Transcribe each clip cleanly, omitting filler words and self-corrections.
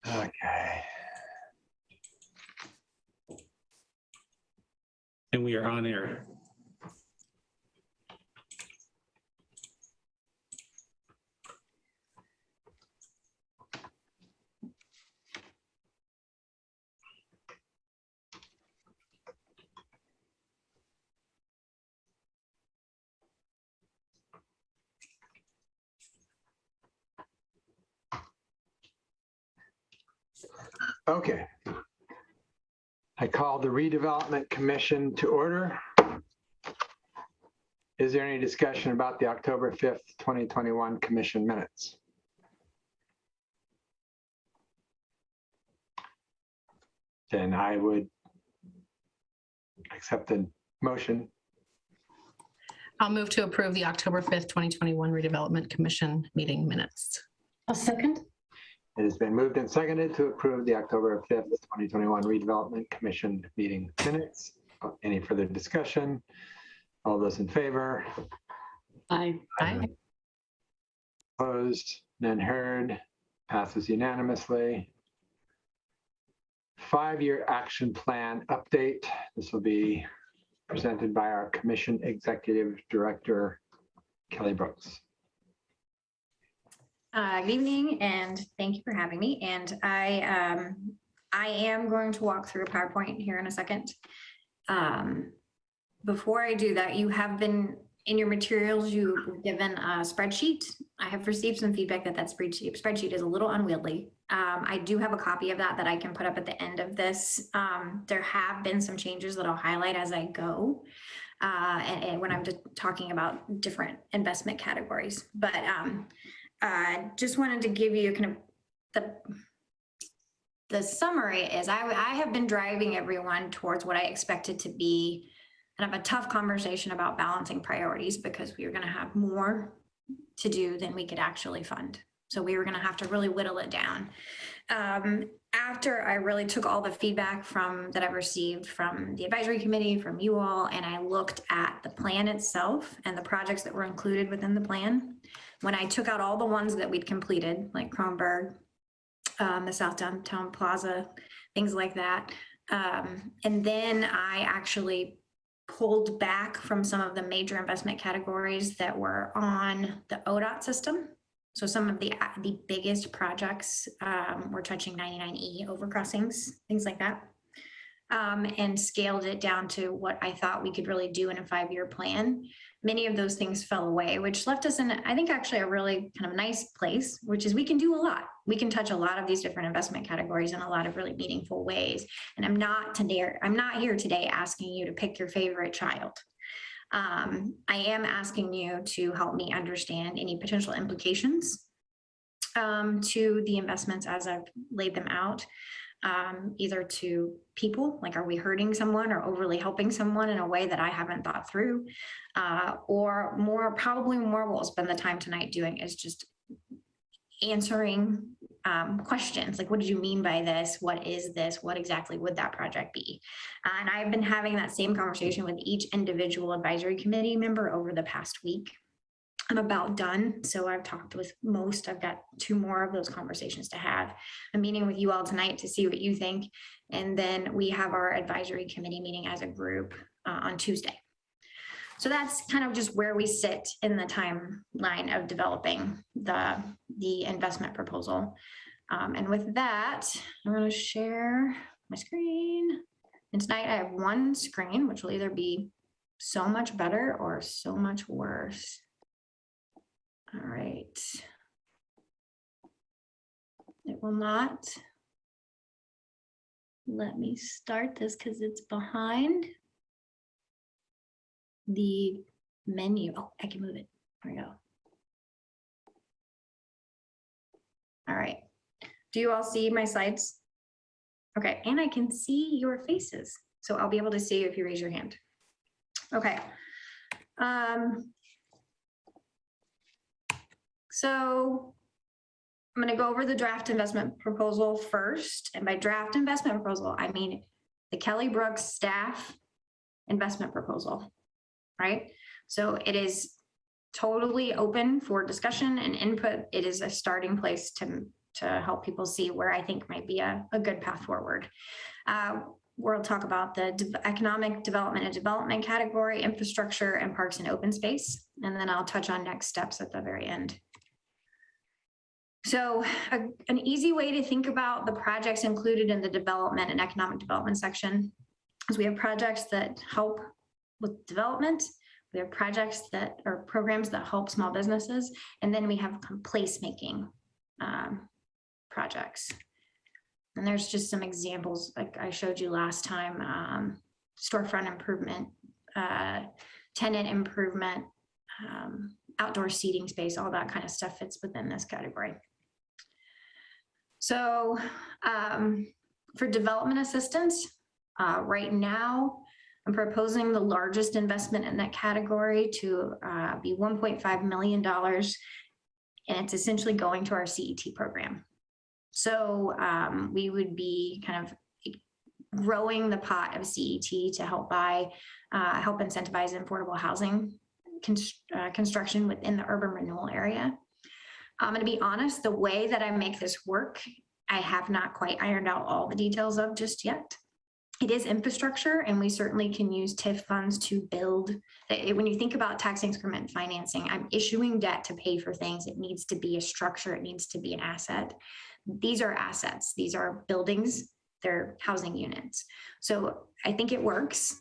Okay. And we are on air. Okay. I call the Redevelopment Commission to order. Is there any discussion about the October 5th, 2021 Commission minutes? Then I would accept the motion. I'll move to approve the October 5th, 2021 Redevelopment Commission meeting minutes. A second. It has been moved and seconded to approve the October 5th, 2021 Redevelopment Commission meeting minutes. Any further discussion? All those in favor? Aye. Aye. Opposed? None heard. Passes unanimously. 5-year action plan update. This will be presented by our Commission Executive Director, Kelly Brooks. Good evening, and thank you for having me. And I am going to walk through a PowerPoint here in a second. Before I do that, you have been in your materials, you were given a spreadsheet. I have received some feedback that spreadsheet is a little unwieldy. I do have a copy of that I can put up at the end of this. There have been some changes that I'll highlight as I go. And when I'm just talking about different investment categories, but just wanted to give you kind of the summary is I have been driving everyone towards what I expected to be kind of a tough conversation about balancing priorities, because we were going to have more to do than we could actually fund. So we were going to have to really whittle it down. After I really took all the feedback that I've received from the advisory committee, from you all, and I looked at the plan itself and the projects that were included within the plan, when I took out all the ones that we'd completed, like Kronberg, the South Downtown Plaza, things like that. And then I actually pulled back from some of the major investment categories that were on the ODOT system. So some of the biggest projects were touching 99E overcrossings, things like that, and scaled it down to what I thought we could really do in a 5-year plan. Many of those things fell away, which left us in, I think, actually a really kind of nice place, which is we can do a lot. We can touch a lot of these different investment categories in a lot of really meaningful ways. And I'm not here today asking you to pick your favorite child. I am asking you to help me understand any potential implications to the investments as I've laid them out, either to people, like are we hurting someone or overly helping someone in a way that I haven't thought through, or probably more what we'll spend the time tonight doing is just answering questions like, what did you mean by this? What is this? What exactly would that project be? And I've been having that same conversation with each individual advisory committee member over the past week. I'm about done. So I've talked with most. I've got 2 more of those conversations to have. I'm meeting with you all tonight to see what you think. And then we have our advisory committee meeting as a group on Tuesday. So that's kind of just where we sit in the timeline of developing the investment proposal. And with that, I'm going to share my screen. And tonight I have 1 screen, which will either be so much better or so much worse. All right. It will not let me start this because it's behind the menu. Oh, I can move it. There we go. All right. Do you all see my slides? Okay, and I can see your faces. So I'll be able to see you if you raise your hand. Okay. So I'm going to go over the draft investment proposal first. And by draft investment proposal, I mean the Kelly Brooks staff investment proposal, right? So it is totally open for discussion and input. It is a starting place to to help people see where I think might be a good path forward. We'll talk about the economic development and development category, infrastructure, and parks and open space. And then I'll touch on next steps at the very end. So an easy way to think about the projects included in the development and economic development section is we have projects that help with development. We have projects that are programs that help small businesses. And then we have placemaking projects. And there's just some examples like I showed you last time, storefront improvement, tenant improvement, outdoor seating space, all that kind of stuff fits within this category. So for development assistance, right now, I'm proposing the largest investment in that category to be $1.5 million. And it's essentially going to our CET program. So we would be kind of growing the pot of CET to help incentivize affordable housing construction within the urban renewal area. I'm going to be honest, the way that I make this work, I have not quite ironed out all the details of just yet. It is infrastructure, and we certainly can use TIF funds to build. When you think about tax increment financing, I'm issuing debt to pay for things. It needs to be a structure. It needs to be an asset. These are assets. These are buildings. They're housing units. So I think it works.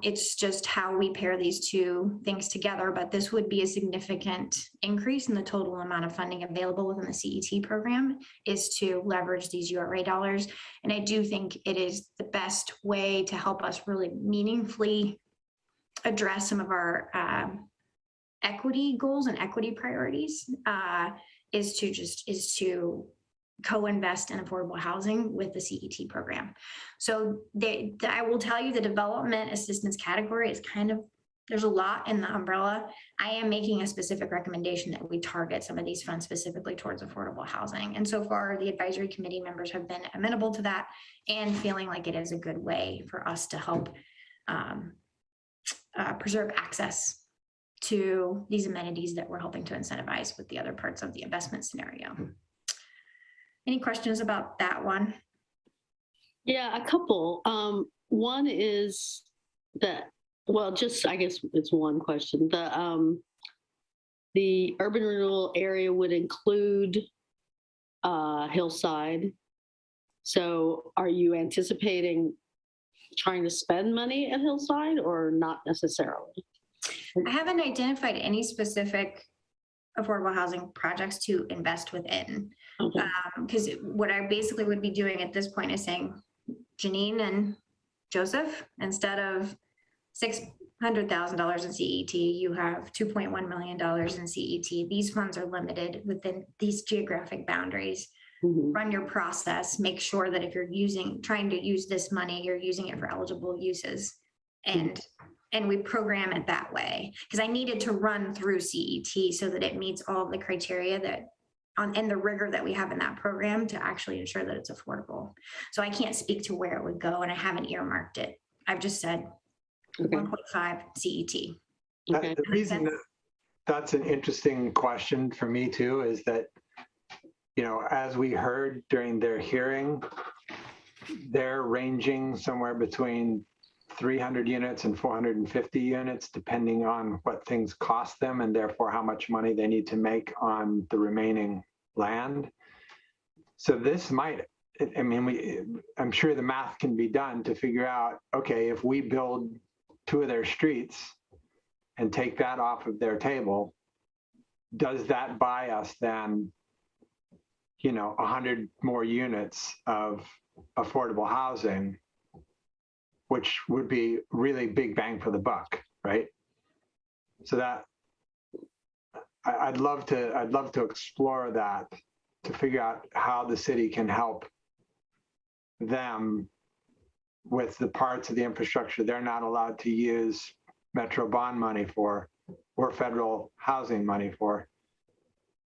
It's just how we pair these two things together, but this would be a significant increase in the total amount of funding available within the CET program is to leverage these URA dollars. And I do think it is the best way to help us really meaningfully address some of our equity goals and equity priorities is to co-invest in affordable housing with the CET program. So I will tell you the development assistance category is kind of, there's a lot in the umbrella. I am making a specific recommendation that we target some of these funds specifically towards affordable housing. And so far the advisory committee members have been amenable to that and feeling like it is a good way for us to help preserve access to these amenities that we're helping to incentivize with the other parts of the investment scenario. Any questions about that one? Yeah, a couple. One is that, well, just I guess it's one question. The urban renewal area would include Hillside. So are you anticipating trying to spend money at Hillside or not necessarily? I haven't identified any specific affordable housing projects to invest within. Okay. Because what I basically would be doing at this point is saying, Janine and Joseph, instead of $600,000 in CET, you have $2.1 million in CET. These funds are limited within these geographic boundaries. Mm-hmm. Run your process, make sure that if you're trying to use this money, you're using it for eligible uses. And we program it that way because I needed to run through CET so that it meets all of the criteria and the rigor that we have in that program to actually ensure that it's affordable. So I can't speak to where it would go and I haven't earmarked it. I've just said 1.5 CET. Okay. The reason that's an interesting question for me too is that, you know, as we heard during their hearing, they're ranging somewhere between 300 units and 450 units, depending on what things cost them and therefore how much money they need to make on the remaining land. So this might, I mean, I'm sure the math can be done to figure out, okay, if we build 2 of their streets and take that off of their table, does that buy us then, you know, 100 more units of affordable housing, which would be really big bang for the buck, right? So that I'd love to explore that to figure out how the city can help them with the parts of the infrastructure they're not allowed to use Metro bond money for or federal housing money for.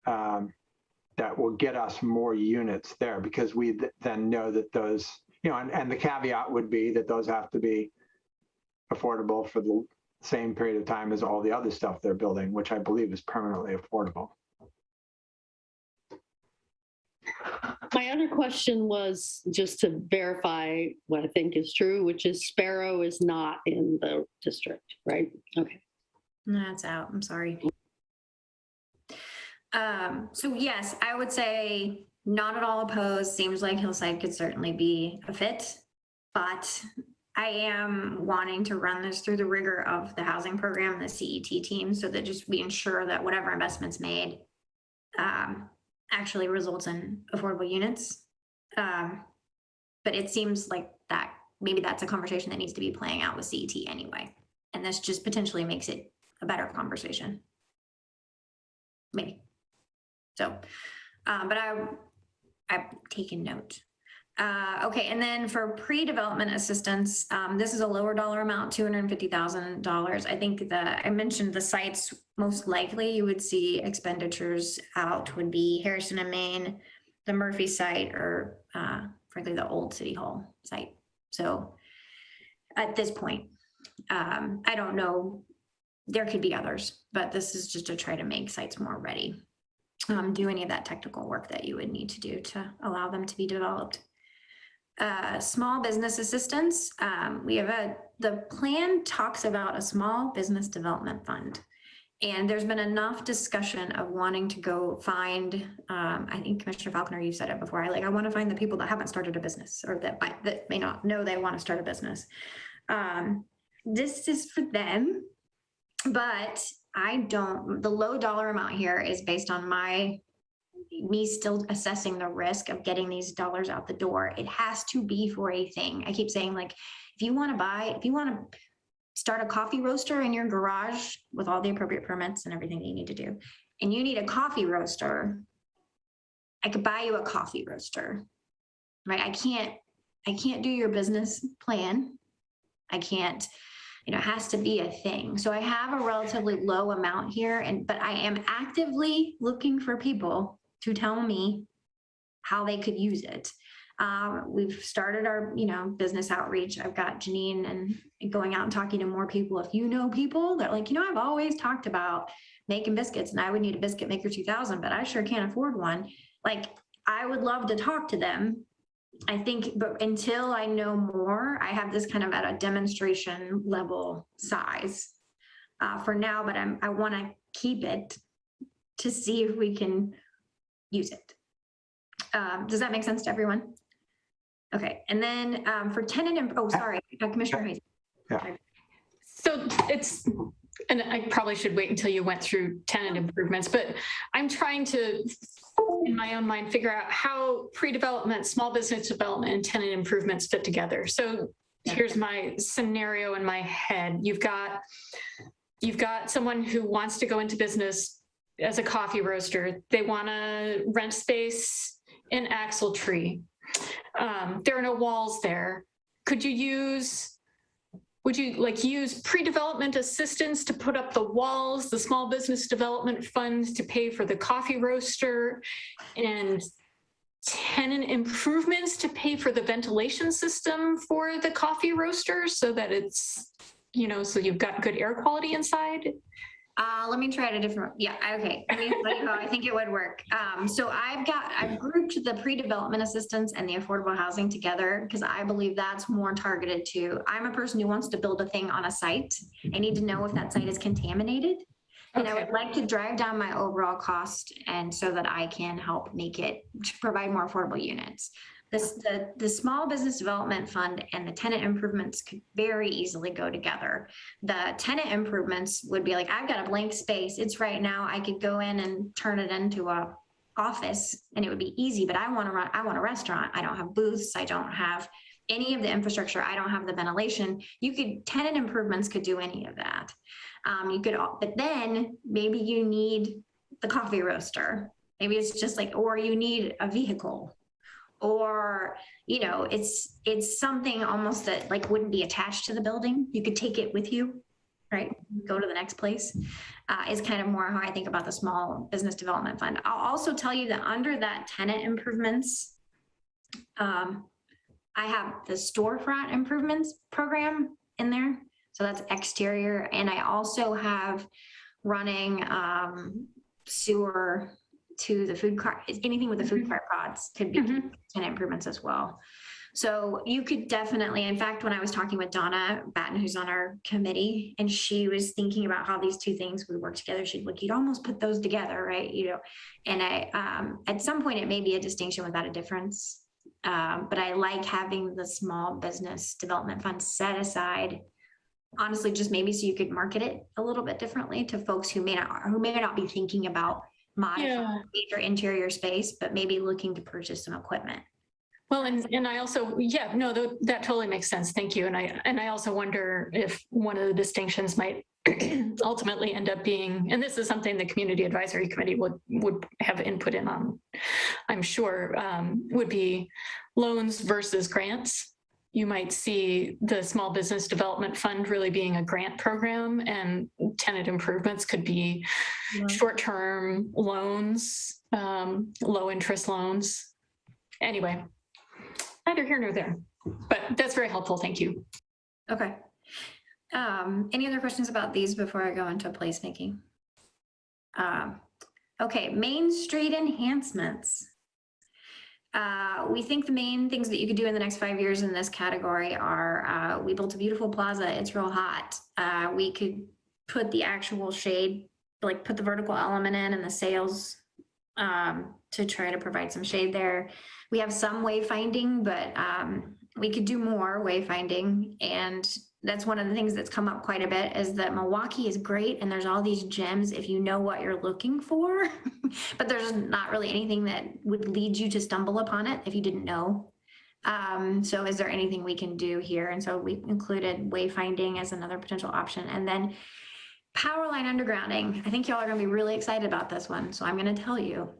That will get us more units there because we then know that those, you know, and the caveat would be that those have to be affordable for the same period of time as all the other stuff they're building, which I believe is permanently affordable. My other question was just to verify what I think is true, which is Sparrow is not in the district, right? Okay. That's out. I'm sorry. So yes, I would say not at all opposed. Seems like Hillside could certainly be a fit, but I am wanting to run this through the rigor of the housing program, the CET team, so that just we ensure that whatever investments made actually results in affordable units. But it seems like that maybe that's a conversation that needs to be playing out with CET anyway. And this just potentially makes it a better conversation. Maybe. So, but I've taken note. Okay, and then for pre-development assistance, this is a lower dollar amount, $250,000. I think I mentioned the sites most likely you would see expenditures out would be Harrison and Maine, the Murphy site, or frankly, the old City Hall site. So at this point, I don't know, there could be others, but this is just to try to make sites more ready. Do any of that technical work that you would need to do to allow them to be developed. Small business assistance. The plan talks about a small business development fund. And there's been enough discussion of wanting to go find, I think Commissioner Falconer, you said it before, I want to find the people that haven't started a business or that may not know they want to start a business. This is for them, but the low dollar amount here is based on me still assessing the risk of getting these dollars out the door. It has to be for a thing. I keep saying, like, if you want to start a coffee roaster in your garage with all the appropriate permits and everything that you need to do, and you need a coffee roaster, I could buy you a coffee roaster, right? I can't do your business plan. I can't, it has to be a thing. So I have a relatively low amount here, but I am actively looking for people to tell me how they could use it. We've started our, business outreach. I've got Janine and going out and talking to more people. If you know people that like, I've always talked about making biscuits and I would need a biscuit maker 2000, but I sure can't afford one. Like, I would love to talk to them. I think, but until I know more, I have this kind of at a demonstration level size for now, but I want to keep it to see if we can use it. Does that make sense to everyone? Okay, and then for tenant, Commissioner Hayes. Yeah. So and I probably should wait until you went through tenant improvements, but I'm trying to, in my own mind, figure out how pre-development, small business development, and tenant improvements fit together. So here's my scenario in my head. You've got someone who wants to go into business as a coffee roaster. They want to rent space in Axle Tree. There are no walls there. Would you use pre-development assistance to put up the walls, the small business development funds to pay for the coffee roaster, and tenant improvements to pay for the ventilation system for the coffee roaster so that it's, so you've got good air quality inside? Let me try it a different, okay. I think it would work. So I've grouped the pre-development assistance and the affordable housing together because I believe that's more targeted to, I'm a person who wants to build a thing on a site. I need to know if that site is contaminated. And I would like to drive down my overall cost and so that I can help provide more affordable units. The small business development fund and the tenant improvements could very easily go together. The tenant improvements would be like, I've got a blank space. It's right now. I could go in and turn it into a office and it would be easy, but I want a restaurant. I don't have booths. I don't have any of the infrastructure. I don't have the ventilation. Tenant improvements could do any of that. But then maybe you need the coffee roaster. Maybe it's just like, or you need a vehicle. Or, it's something almost that like wouldn't be attached to the building. You could take it with you, right? Go to the next place is kind of more how I think about the small business development fund. I'll also tell you that under that tenant improvements, I have the storefront improvements program in there. So that's exterior. And I also have running sewer to the food cart, anything with the food cart pods could be Mhm. tenant improvements as well. So you could definitely, in fact, when I was talking with Donna Batten, who's on our committee, and she was thinking about how these two things would work together, she'd like, you'd almost put those together, right? You know, and at some point it may be a distinction without a difference. But I like having the small business development fund set aside, honestly, just maybe so you could market it a little bit differently to folks who may not be thinking about modifying their interior space, but maybe looking to purchase some equipment. Well, and I also, yeah, no, that totally makes sense. Thank you. And I also wonder if one of the distinctions might ultimately end up being, and this is something the Community Advisory Committee would have input in on, I'm sure, would be loans versus grants. You might see the Small Business Development Fund really being a grant program, and tenant improvements could be short-term loans, low interest loans. Anyway, neither here nor there, but that's very helpful. Thank you. Okay. Any other questions about these before I go into placemaking? Okay, Main Street enhancements. We think the main things that you could do in the next 5 years in this category are, we built a beautiful plaza, it's real hot. We could put the actual shade, like put the vertical element in and the sails to try to provide some shade there. We have some wayfinding, but we could do more wayfinding. And that's one of the things that's come up quite a bit, is that Milwaukie is great and there's all these gems if you know what you're looking for, but there's not really anything that would lead you to stumble upon it if you didn't know. So is there anything we can do here? And so we included wayfinding as another potential option. And then power line undergrounding. I think y'all are gonna be really excited about this one. So I'm gonna tell you,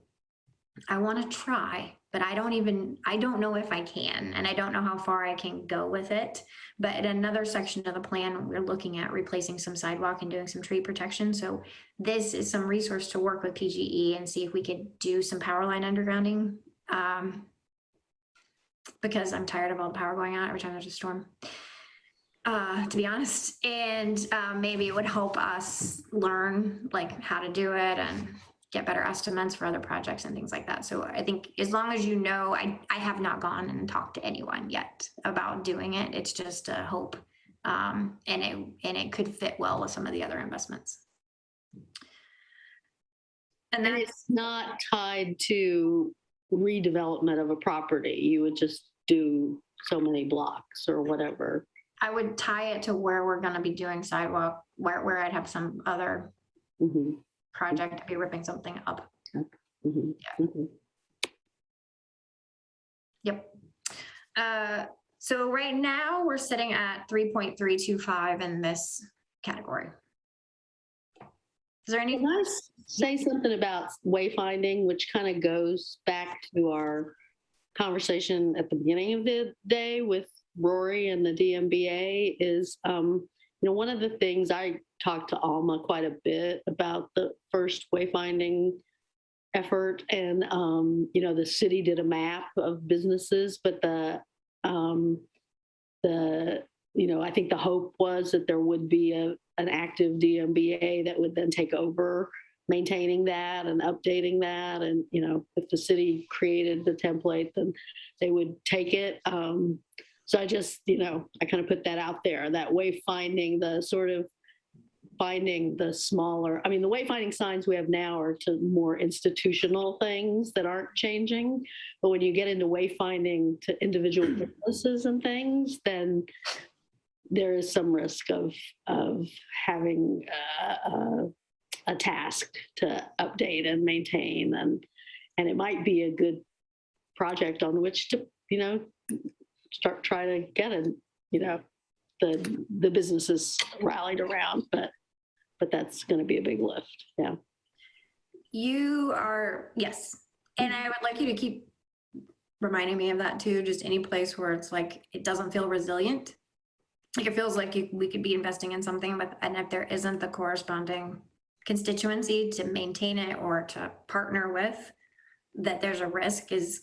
I wanna try, but I don't know if I can, and I don't know how far I can go with it. But in another section of the plan, we're looking at replacing some sidewalk and doing some tree protection. So this is some resource to work with PGE and see if we could do some power line undergrounding. Because I'm tired of all the power going out every time there's a storm, to be honest. And maybe it would help us learn like how to do it and get better estimates for other projects and things like that. So I think as long as you know, I have not gone and talked to anyone yet about doing it. It's just a hope. And it could fit well with some of the other investments. And And that's it's not tied to redevelopment of a property. You would just do so many blocks or whatever. I would tie it to where we're gonna be doing sidewalk, where I'd have some other Mhm, project to be ripping something up. mhm, Yeah. mhm. Yep. So right now we're sitting at 3.325 in this category. Is there any? Can I say something about wayfinding, which kind of goes back to our conversation at the beginning of the day with Rory and the DMBA is, one of the things I talked to Alma quite a bit about the first wayfinding effort, and the city did a map of businesses, but I think the hope was that there would be an active DMBA that would then take over maintaining that and updating that. And, if the city created the template, then they would take it. So I just, I kind of put that out there, that wayfinding, the sort of finding the smaller, the wayfinding signs we have now are to more institutional things that aren't changing. But when you get into wayfinding to individual businesses and things, then there is some risk of having a task to update and maintain, and it might be a good project on which to start trying to get the businesses rallied around, but that's going to be a big lift. Yeah. You are, yes. And I would like you to keep reminding me of that too. Just any place where it's like, it doesn't feel resilient. Like it feels like we could be investing in something, and if there isn't the corresponding constituency to maintain it or to partner with, that there's a risk is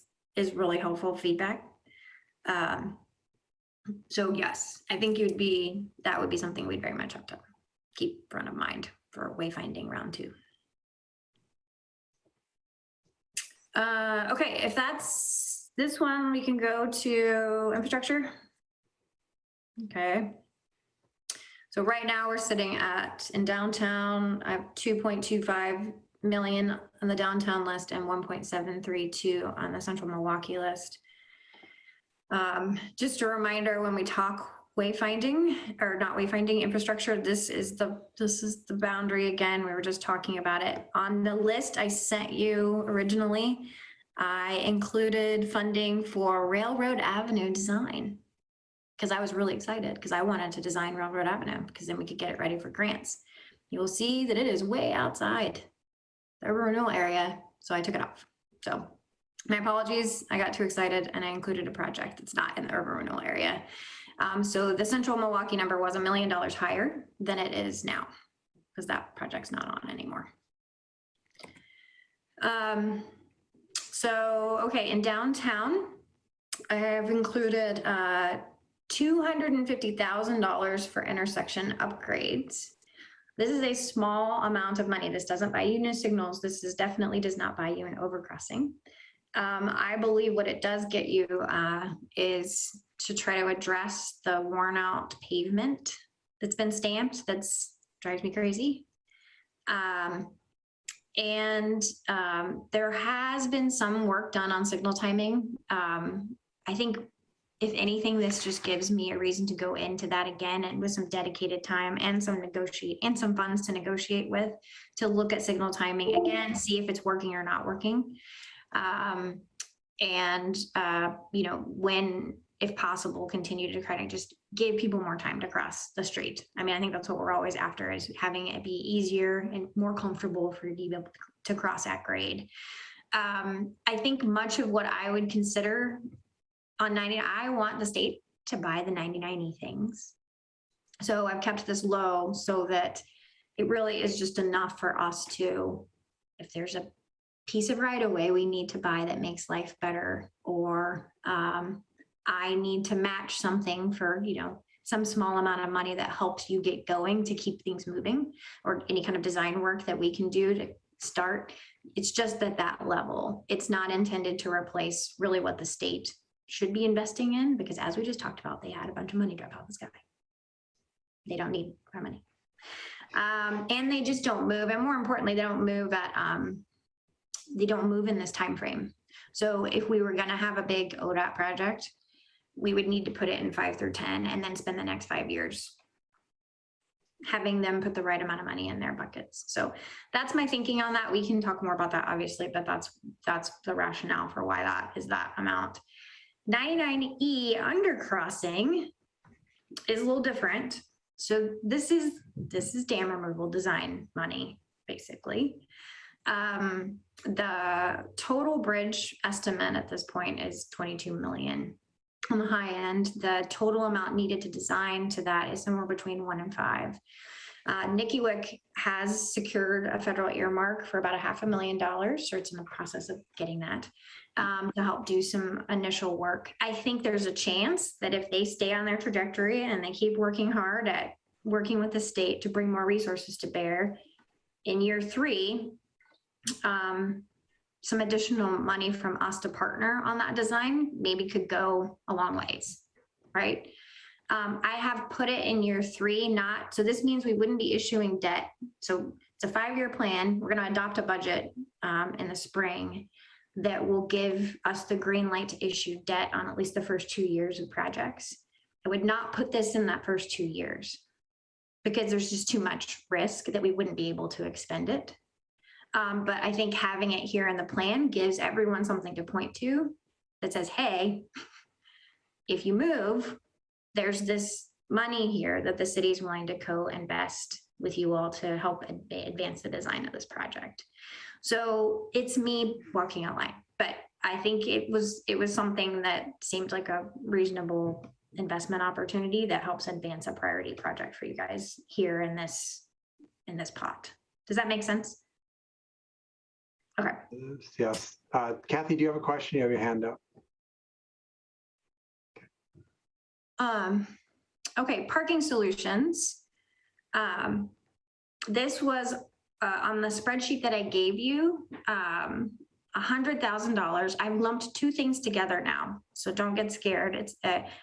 really helpful feedback. So yes, I think that would be something we'd very much have to keep front of mind for wayfinding round 2. Okay, if that's this one, we can go to infrastructure. Okay. So right now we're sitting at, in downtown, I have 2.25 million on the downtown list and 1.732 on the central Milwaukee list. Just a reminder, when we talk wayfinding, or not wayfinding, infrastructure, this is the boundary again. We were just talking about it. On the list I sent you originally, I included funding for Railroad Avenue design, because I was really excited because I wanted to design Railroad Avenue because then we could get it ready for grants. You will see that it is way outside the urban renewal area, so I took it off. So my apologies, I got too excited and I included a project that's not in the urban renewal area. So the central Milwaukee number was $1 million higher than it is now because that project's not on anymore. So, okay, in downtown, I have included $250,000 for intersection upgrades. This is a small amount of money. This doesn't buy you new signals. This is definitely does not buy you an overcrossing. I believe what it does get you is to try to address the worn out pavement that's been stamped. That's drives me crazy. There has been some work done on signal timing. I think if anything, this just gives me a reason to go into that again and with some dedicated time and some funds to negotiate with, to look at signal timing again, see if it's working or not working. You know, when, if possible, continue to kind of just give people more time to cross the street. I mean, I think that's what we're always after, is having it be easier and more comfortable for you to be able to cross at grade. I think much of what I would consider on 99, I want the state to buy the 99E things. So I've kept this low so that it really is just enough for us to, if there's a piece of right of way we need to buy that makes life better, or I need to match something for, you know, some small amount of money that helps you get going to keep things moving, or any kind of design work that we can do to start. It's just at that level. It's not intended to replace really what the state should be investing in, because as we just talked about, they had a bunch of money drop out the sky. They don't need our money. And they just don't move. And more importantly, they don't move at, they don't move in this time frame. So if we were gonna have a big ODOT project, we would need to put it in 5 through 10 and then spend the next 5 years having them put the right amount of money in their buckets. So that's my thinking on that. We can talk more about that, obviously, but that's the rationale for why that is that amount. 99E undercrossing is a little different. So this is dam removal design money, basically. The total bridge estimate at this point is 22 million. On the high end, the total amount needed to design to that is somewhere between 1 and 5. Nikiwick has secured a federal earmark for about $500,000, so it's in the process of getting that, to help do some initial work. I think there's a chance that if they stay on their trajectory and they keep working hard at working with the state to bring more resources to bear, in year 3, some additional money from us to partner on that design maybe could go a long ways, right? I have put it in year 3, so this means we wouldn't be issuing debt. So it's a 5-year plan. We're gonna adopt a budget in the spring that will give us the green light to issue debt on at least the first 2 years of projects. I would not put this in that first 2 years because there's just too much risk that we wouldn't be able to expend it. But I think having it here in the plan gives everyone something to point to that says, hey, if you move, there's this money here that the city is willing to co-invest with you all to help advance the design of this project. So it's me walking a line, but I think it was something that seemed like a reasonable investment opportunity that helps advance a priority project for you guys here in this pot. Does that make sense? Okay. Yes. Kathy, do you have a question? You have your hand up. Okay, parking solutions. This was on the spreadsheet that I gave you. $100,000. I've lumped two things together now, so don't get scared. It's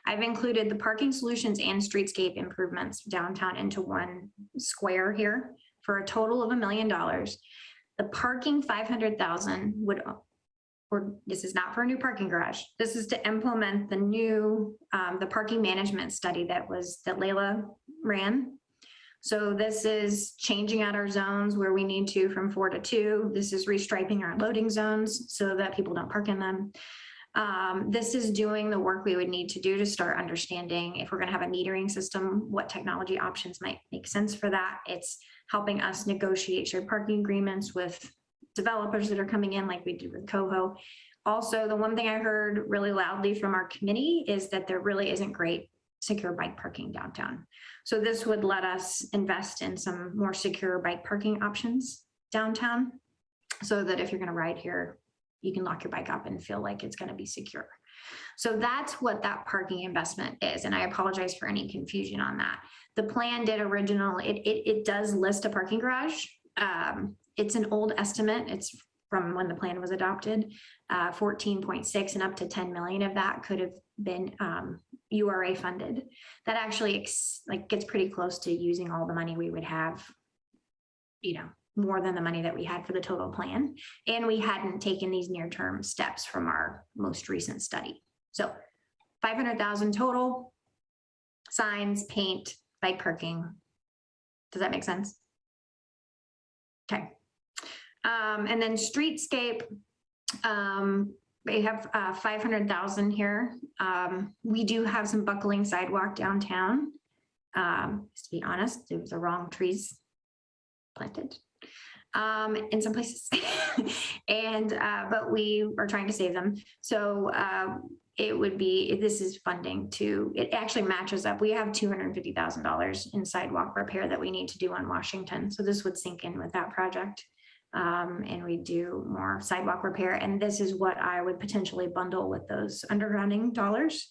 I've included the parking solutions and streetscape improvements downtown into one square here for a total of $1 million. The parking 500,000 would, or this is not for a new parking garage. This is to implement the new the parking management study that Layla ran. So this is changing out our zones where we need to from 4 to 2. This is restriping our loading zones so that people don't park in them. This is doing the work we would need to do to start understanding if we're going to have a metering system, what technology options might make sense for that. It's helping us negotiate shared parking agreements with developers that are coming in like we did with Coho. Also, the one thing I heard really loudly from our committee is that there really isn't great secure bike parking downtown. So this would let us invest in some more secure bike parking options downtown so that if you're going to ride here, you can lock your bike up and feel like it's going to be secure. So that's what that parking investment is. And I apologize for any confusion on that. The plan did it does list a parking garage. It's an old estimate. It's from when the plan was adopted, 14.6 and up to 10 million of that could have been URA funded. That actually gets pretty close to using all the money we would have, more than the money that we had for the total plan. And we hadn't taken these near-term steps from our most recent study. So 500,000 total, signs, paint, bike parking. Does that make sense? Okay. And then streetscape, we have 500,000 here. We do have some buckling sidewalk downtown. To be honest, it was the wrong trees planted in some places, but we are trying to save them. So this is funding it actually matches up. We have $250,000 in sidewalk repair that we need to do on Washington. So this would sync in with that project. And we do more sidewalk repair. And this is what I would potentially bundle with those undergrounding dollars,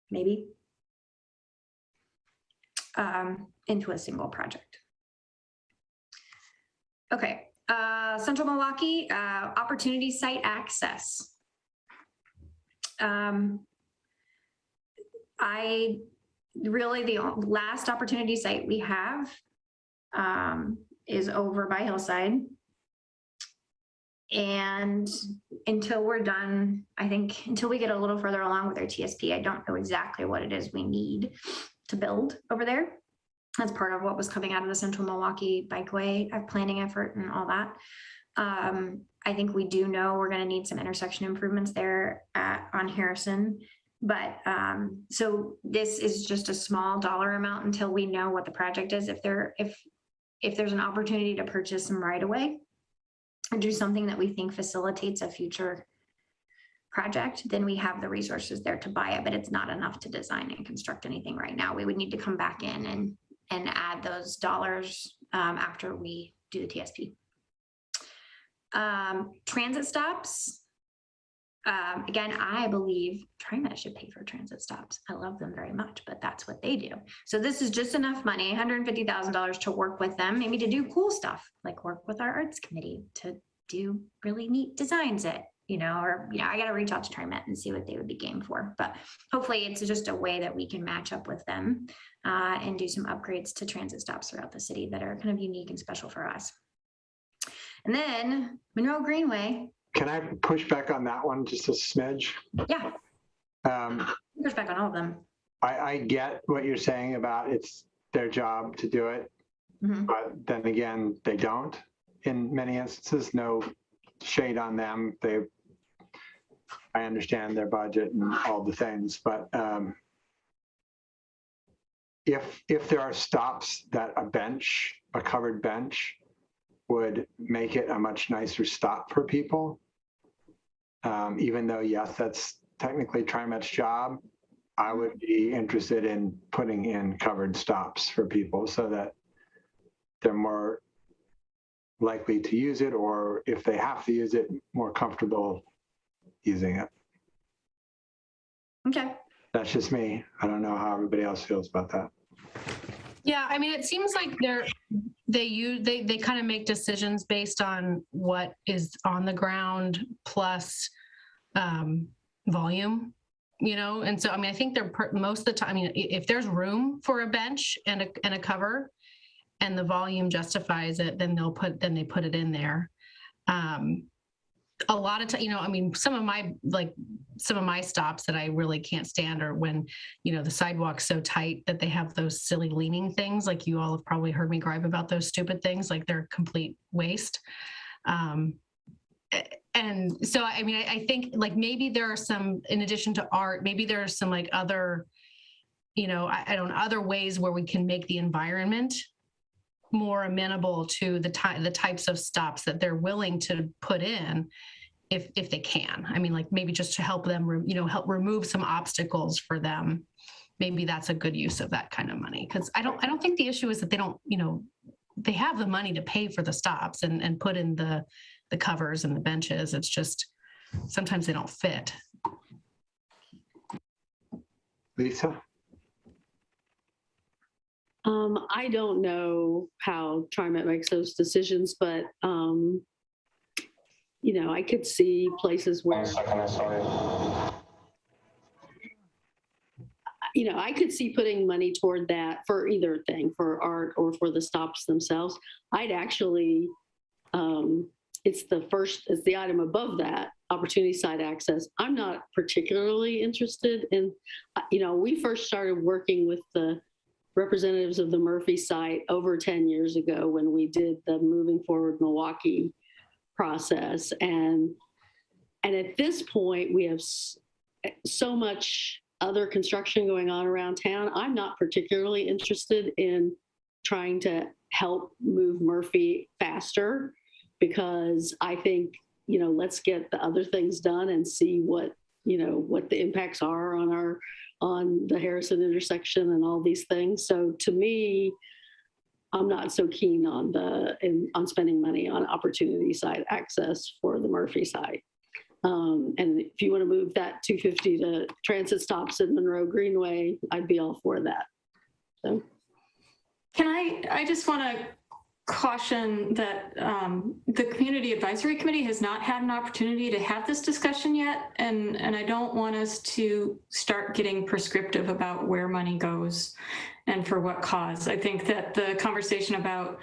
maybe, into a single project. Okay, Central Milwaukie, opportunity site access. The last opportunity site we have is over by Hillside. And until we're done, I think until we get a little further along with our TSP, I don't know exactly what it is we need to build over there. That's part of what was coming out of the Central Milwaukie Bikeway planning effort and all that. I think we do know we're going to need some intersection improvements there on Harrison. But so this is just a small dollar amount until we know what the project is. If there's an opportunity to purchase some right away or do something that we think facilitates a future project, then we have the resources there to buy it, but it's not enough to design and construct anything right now. We would need to come back in and add those dollars after we do the TSP. Transit stops. Again, I believe TriMet should pay for transit stops. I love them very much, but that's what they do. So this is just enough money, $150,000 to work with them, maybe to do cool stuff, like work with our arts committee to do really neat designs I got to reach out to TriMet and see what they would be game for. But hopefully it's just a way that we can match up with them and do some upgrades to transit stops throughout the city that are kind of unique and special for us. And then Monroe Greenway. Can I push back on that one just a smidge? Yeah. Push back on all of them. I get what you're saying about it's their job to do it, but then again, they don't in many instances. No shade on them. I understand their budget and all the things, but if there are stops that a covered bench would make it a much nicer stop for people, even though, yes, that's technically TriMet's job, I would be interested in putting in covered stops for people so that they're more likely to use it, or if they have to use it, more comfortable using it. Okay. That's just me. I don't know how everybody else feels about that. Yeah, I mean, it seems like they kind of make decisions based on what is on the ground plus volume, and so I mean, I think they're most of the time, I mean, if there's room for a bench and a cover and the volume justifies it, then they put it in there. A lot of time, I mean, some of my stops that I really can't stand are when, the sidewalk's so tight that they have those silly leaning things. Like, you all have probably heard me gripe about those stupid things, like they're complete waste. And so, I mean, I think like maybe there are some, in addition to art, maybe there are some like other, I don't know, other ways where we can make the environment more amenable to the types of stops that they're willing to put in if they can. I mean, like maybe just to help them, help remove some obstacles for them. Maybe that's a good use of that kind of money. Because I don't think the issue is that they don't, they have the money to pay for the stops and put in the covers and the benches. It's just sometimes they don't fit. Lisa? I don't know how TriMet makes those decisions, but I could see places where I could see putting money toward that for either thing, for art or for the stops themselves. I'd actually, it's the item above that, opportunity site access. I'm not particularly interested in, we first started working with the representatives of the Murphy site over 10 years ago when we did the Moving Forward Milwaukie process. And at this point, we have so much other construction going on around town. I'm not particularly interested in trying to help move Murphy faster, because I think, let's get the other things done and see what the impacts are on the Harrison intersection and all these things. So to me, I'm not so keen on spending money on opportunity site access for the Murphy site. And if you want to move that 250 to transit stops in Monroe Greenway, I'd be all for that. So, Can I just want to caution that the Community Advisory Committee has not had an opportunity to have this discussion yet. And I don't want us to start getting prescriptive about where money goes and for what cause. I think that the conversation about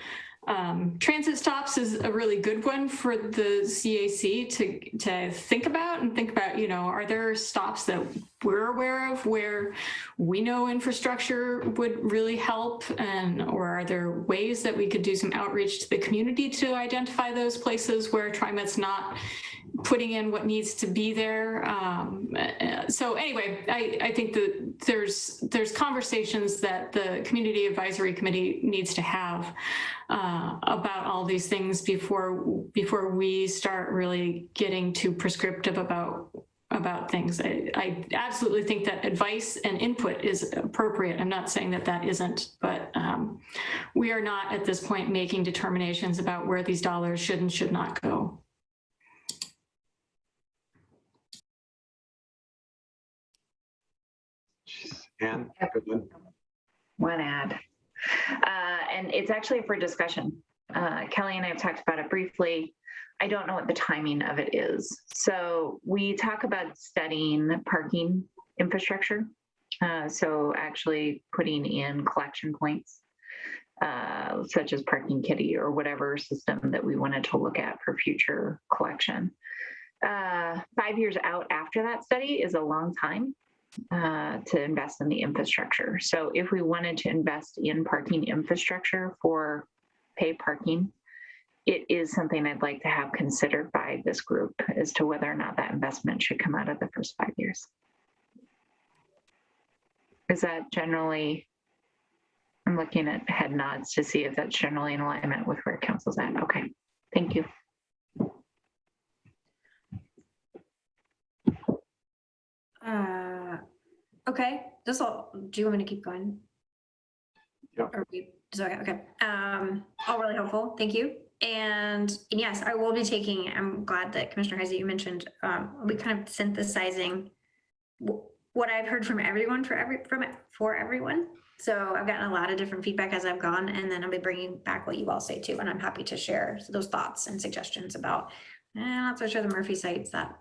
transit stops is a really good one for the CAC to think about, are there stops that we're aware of where we know infrastructure would really help, or are there ways that we could do some outreach to the community to identify those places where TriMet's not putting in what needs to be there. So anyway, I think that there's conversations that the Community Advisory Committee needs to have about all these things before we start really getting too prescriptive about things. I absolutely think that advice and input is appropriate. I'm not saying that isn't, but we are not at this point making determinations about where these dollars should and should not go. Anne? One ad. And it's actually for discussion. Kelly and I have talked about it briefly. I don't know what the timing of it is. So we talk about studying parking infrastructure. So actually putting in collection points, such as Parking Kitty or whatever system that we wanted to look at for future collection. 5 years out after that study is a long time to invest in the infrastructure. So if we wanted to invest in parking infrastructure for paid parking, it is something I'd like to have considered by this group as to whether or not that investment should come out of the first 5 years. Is that generally, I'm looking at head nods to see if that's generally in alignment with where council's at. Okay, thank you. Okay, do you want me to keep going? Yeah. Okay. All really helpful. Thank you. And yes, I will be taking, I'm glad that Commissioner Heisey, you mentioned, we kind of synthesizing what I've heard from everyone for everyone. So I've gotten a lot of different feedback as I've gone, and then I'll be bringing back what you all say too. And I'm happy to share those thoughts and suggestions about, not so sure the Murphy site's that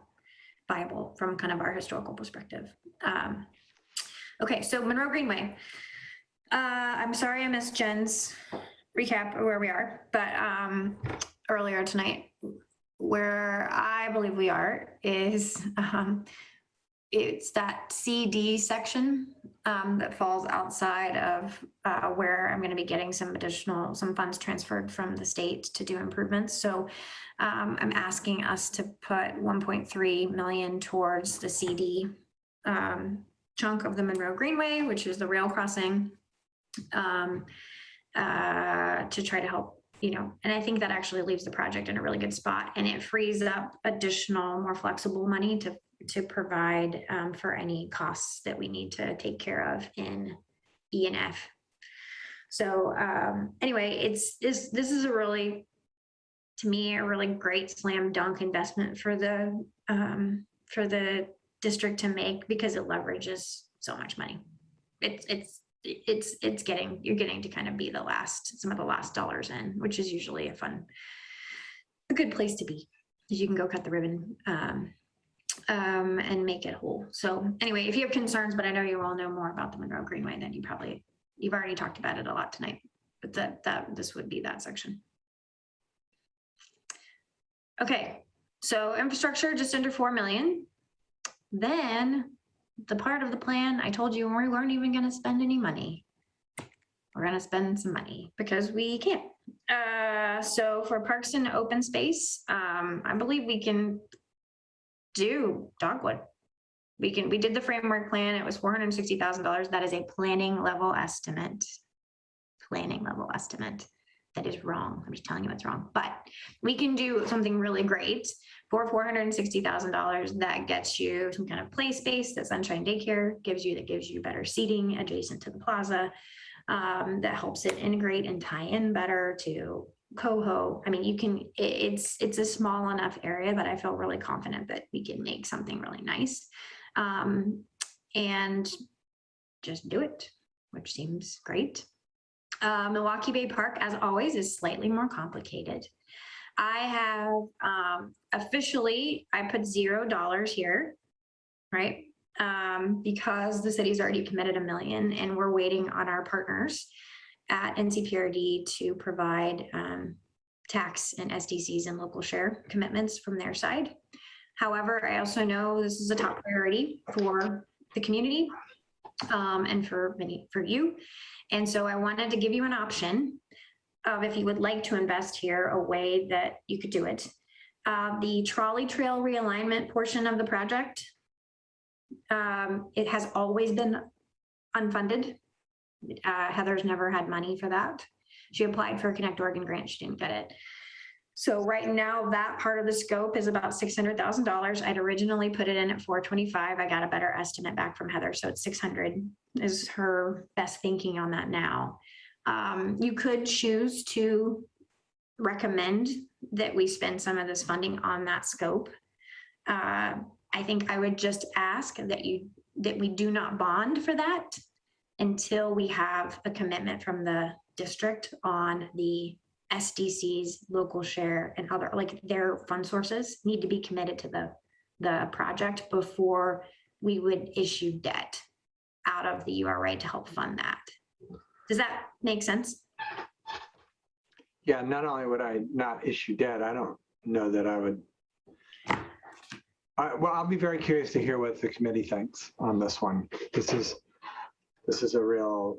viable from kind of our historical perspective. Okay, so Monroe Greenway. I'm sorry I missed Jen's recap of where we are, but earlier tonight, where I believe we are is it's that CD section that falls outside of where I'm going to be getting some funds transferred from the state to do improvements. So I'm asking us to put 1.3 million towards the CD chunk of the Monroe Greenway, which is the rail crossing, to try to help, and I think that actually leaves the project in a really good spot, and it frees up additional, more flexible money to provide for any costs that we need to take care of in E&F. So anyway, this is a really, to me, a really great slam dunk investment for the district to make, because it leverages so much money. You're getting to kind of be some of the last dollars in, which is usually a good place to be, because you can go cut the ribbon and make it whole. So anyway, if you have concerns, but I know you all know more about the Monroe Greenway, then you've already talked about it a lot tonight, but this would be that section. Okay, so infrastructure just under 4 million. Then the part of the plan I told you we weren't even going to spend any money. We're going to spend some money because we can't. So for parks and open space, I believe we can do Dogwood. We did the framework plan. It was $460,000. That is a planning level estimate. Planning level estimate. That is wrong. I'm just telling you it's wrong. But we can do something really great for $460,000 that gets you some kind of play space that Sunshine Daycare gives you better seating adjacent to the plaza, that helps it integrate and tie in better to Coho. I mean, it's a small enough area that I feel really confident that we can make something really nice, and just do it, which seems great. Milwaukie Bay Park, as always, is slightly more complicated. I have officially, I put $0 here, right? Because the city's already committed $1 million, and we're waiting on our partners at NCPRD to provide tax and SDCs and local share commitments from their side. However, I also know this is a top priority for the community and for you. And so I wanted to give you an option of, if you would like to invest here, a way that you could do it. The trolley trail realignment portion of the project, it has always been unfunded. Heather's never had money for that. She applied for a Connect Oregon grant, she didn't get it. So right now that part of the scope is about $600,000. I'd originally put it in at 425. I got a better estimate back from Heather. So it's 600 is her best thinking on that now. You could choose to recommend that we spend some of this funding on that scope. I think I would just ask that we do not bond for that until we have a commitment from the district on the SDCs, local share, and other, like, their fund sources need to be committed to the project before we would issue debt out of the URA to help fund that. Does that make sense? Yeah, not only would I not issue debt, I don't know that I would. Well, I'll be very curious to hear what the committee thinks on this one. This is a real,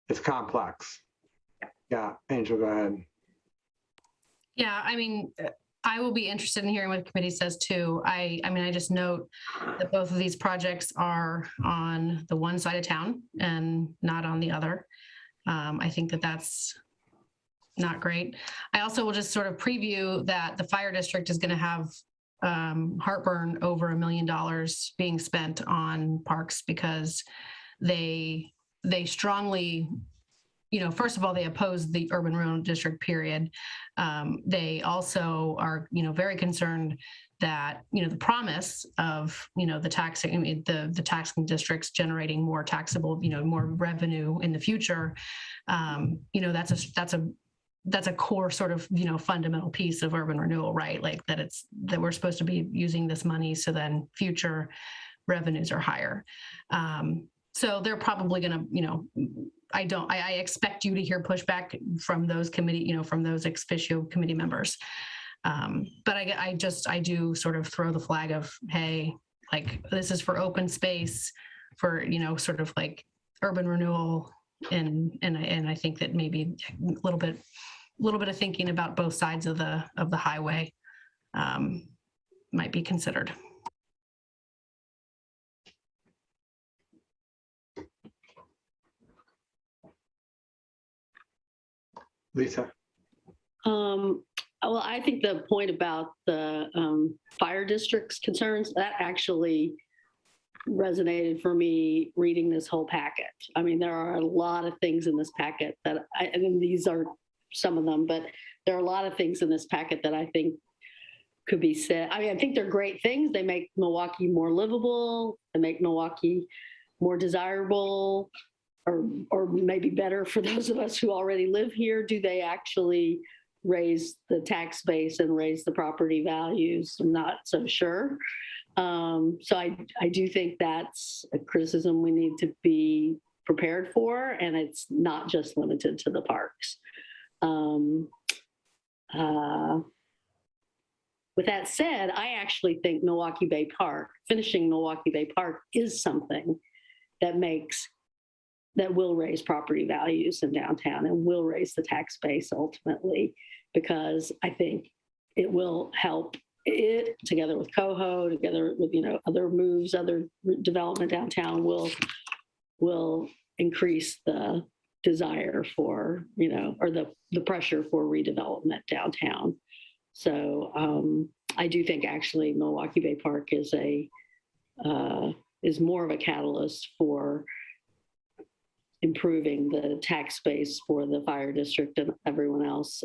it's complex. Yeah, Angel, go ahead. Yeah, I mean, I will be interested in hearing what the committee says too. I mean, I just note that both of these projects are on the one side of town and not on the other. I think that that's not great. I also will just sort of preview that the fire district is going to have heartburn over $1 million being spent on parks, because they strongly, first of all, they oppose the urban renewal district, period. They also are, very concerned that, the promise of, the taxing, the taxing districts generating more taxable, more revenue in the future, that's a core sort of, fundamental piece of urban renewal, right? Like that we're supposed to be using this money so then future revenues are higher. So they're probably going to, I expect you to hear pushback from those committee, from those ex officio committee members. But I do sort of throw the flag of, hey, like this is for open space, for, sort of like urban renewal. And I think that maybe a little bit of thinking about both sides of the highway might be considered. Lisa. Well, I think the point about the fire district's concerns, that actually resonated for me reading this whole packet. I mean, there are a lot of things in this packet that I mean, these are some of them, but there are a lot of things in this packet that I think could be said. I mean, I think they're great things. They make Milwaukie more livable. They make Milwaukie more desirable, or maybe better for those of us who already live here. Do they actually raise the tax base and raise the property values? I'm not so sure. So I do think that's a criticism we need to be prepared for, and it's not just limited to the parks. With that said, I actually think Milwaukie Bay Park, finishing Milwaukie Bay Park, is something that will raise property values in downtown and will raise the tax base ultimately, because I think it will help it, together with Coho, together with, other moves, other development downtown, will increase the desire for, or the pressure for redevelopment downtown. So I do think actually Milwaukie Bay Park is more of a catalyst for improving the tax base for the fire district and everyone else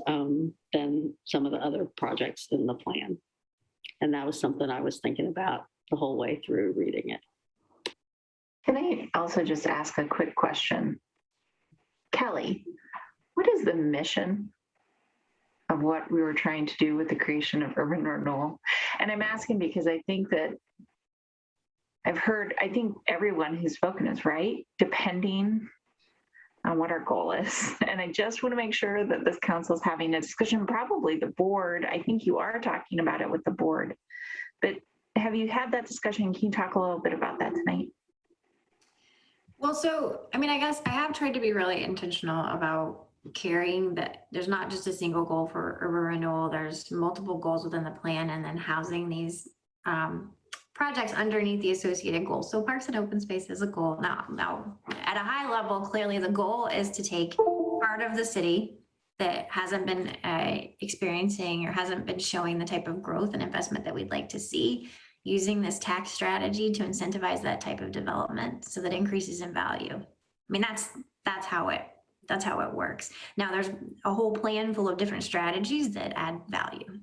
than some of the other projects in the plan. And that was something I was thinking about the whole way through reading it. Can I also just ask a quick question? Kelly, what is the mission of what we were trying to do with the creation of urban renewal? And I'm asking because I think that I think everyone who's spoken is right, depending on what our goal is. And I just want to make sure that this council is having a discussion, probably the board. I think you are talking about it with the board, but have you had that discussion? Can you talk a little bit about that tonight? Well, so, I mean, I guess I have tried to be really intentional about carrying that there's not just a single goal for urban renewal. There's multiple goals within the plan, and then housing these projects underneath the associated goals. So parks and open space is a goal. Now, at a high level, clearly the goal is to take part of the city that hasn't been experiencing or hasn't been showing the type of growth and investment that we'd like to see, using this tax strategy to incentivize that type of development so that increases in value. I mean, that's how it works. Now, there's a whole plan full of different strategies that add value.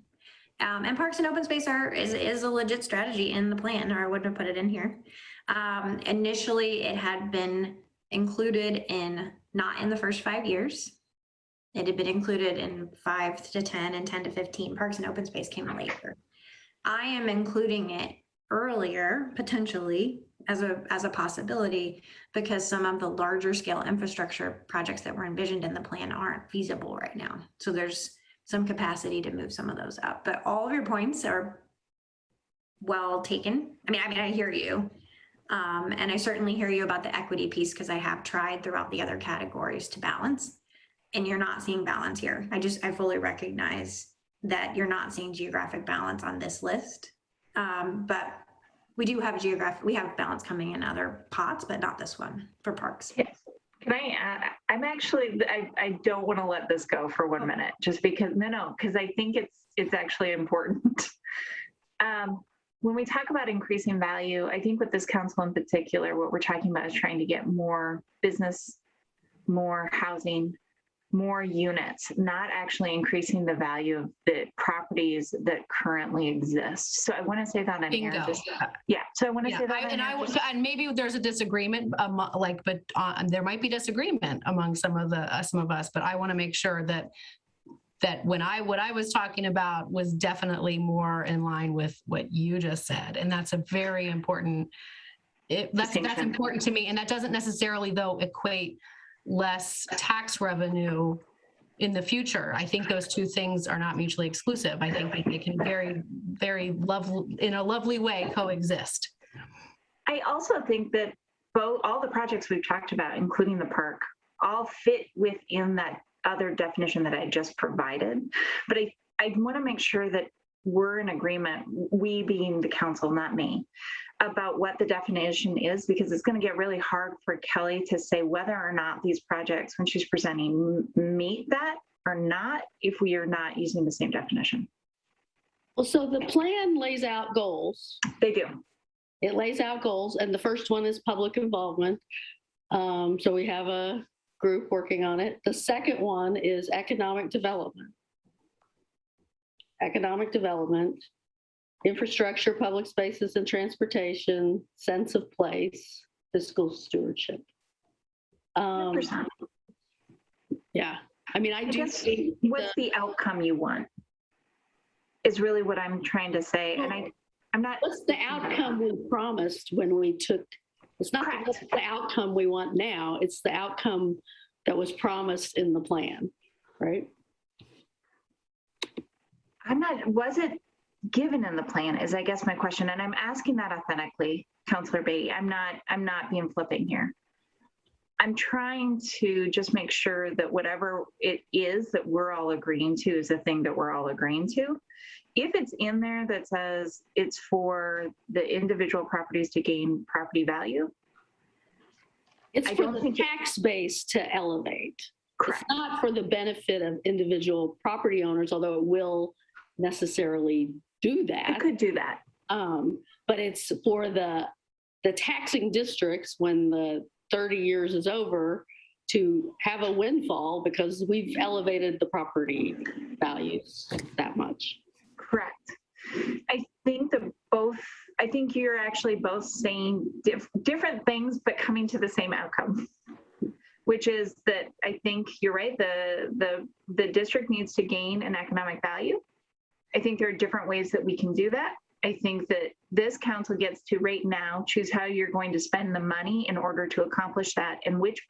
And parks and open space is a legit strategy in the plan, or I wouldn't have put it in here. Initially, it had been included not in the first 5 years. It had been included in 5 to 10 and 10 to 15. Parks and open space came later. I am including it earlier, potentially, as a possibility, because some of the larger scale infrastructure projects that were envisioned in the plan aren't feasible right now. So there's some capacity to move some of those up. But all of your points are well taken. I mean, I hear you. And I certainly hear you about the equity piece, because I have tried throughout the other categories to balance, and you're not seeing balance here. I fully recognize that you're not seeing geographic balance on this list. But we do have we have balance coming in other pots, but not this one for parks. Yes. Can I add, I don't want to let this go for 1 minute, just because, because I think it's actually important. When we talk about increasing value, I think with this council in particular, what we're talking about is trying to get more business, more housing, more units, not actually increasing the value of the properties that currently exist. So I want to say that in Bingo. air. Yeah. So I want to Yeah, say that. and maybe there's a disagreement, but there might be disagreement among some of us, but I want to make sure that what I was talking about was definitely more in line with what you just said, and that's a very important. That's important to me, and that doesn't necessarily though equate less tax revenue in the future. I think those two things are not mutually exclusive. I think that they can very lovely, in a lovely way, coexist. I also think that all the projects we've talked about, including the park, all fit within that other definition that I just provided. But I want to make sure that we're in agreement, we being the council, not me, about what the definition is, because it's going to get really hard for Kelly to say whether or not these projects, when she's presenting, meet that or not if we are not using the same definition. Well, so the plan lays out goals. They do. It lays out goals, and the first one is public involvement. So we have a group working on it. The second one is economic development. Economic development, infrastructure, public spaces and transportation, sense of place, fiscal stewardship. 100%. Yeah, I mean, I do guess think what's the outcome you want is really what I'm trying to say. And I'm not. What's the outcome we promised when we took? It's not what's the outcome we want now. It's the outcome that was promised in the plan, right? Was it given in the plan is I guess my question. And I'm asking that authentically, Councillor Beatty. I'm not being flipping here. I'm trying to just make sure that whatever it is that we're all agreeing to is the thing that we're all agreeing to. If it's in there that says it's for the individual properties to gain property value. It's for the tax base to elevate. Correct. It's not for the benefit of individual property owners, although it will necessarily do that. It could do that. But it's for the taxing districts when the 30 years is over to have a windfall because we've elevated the property values that much. Correct. I think you're actually both saying different things, but coming to the same outcome, which is that I think you're right. The district needs to gain an economic value. I think there are different ways that we can do that. I think that this council gets to right now choose how you're going to spend the money in order to accomplish that, and which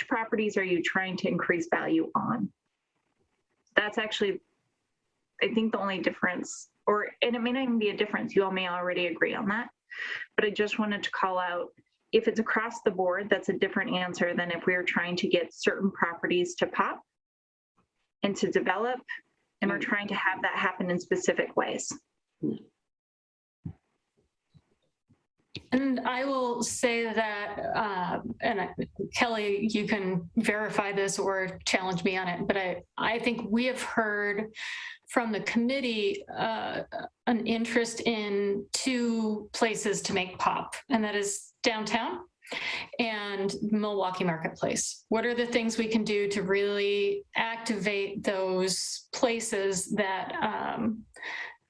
properties are you trying to increase value on. That's actually, I think, the only difference, and it may not even be a difference. You all may already agree on that, but I just wanted to call out, if it's across the board, that's a different answer than if we are trying to get certain properties to pop and to develop, and we're trying to have that happen in specific ways. And I will say that, Kelly, you can verify this or challenge me on it, but I think we have heard from the committee an interest in two places to make pop, and that is downtown and Milwaukie Marketplace. What are the things we can do to really activate those places that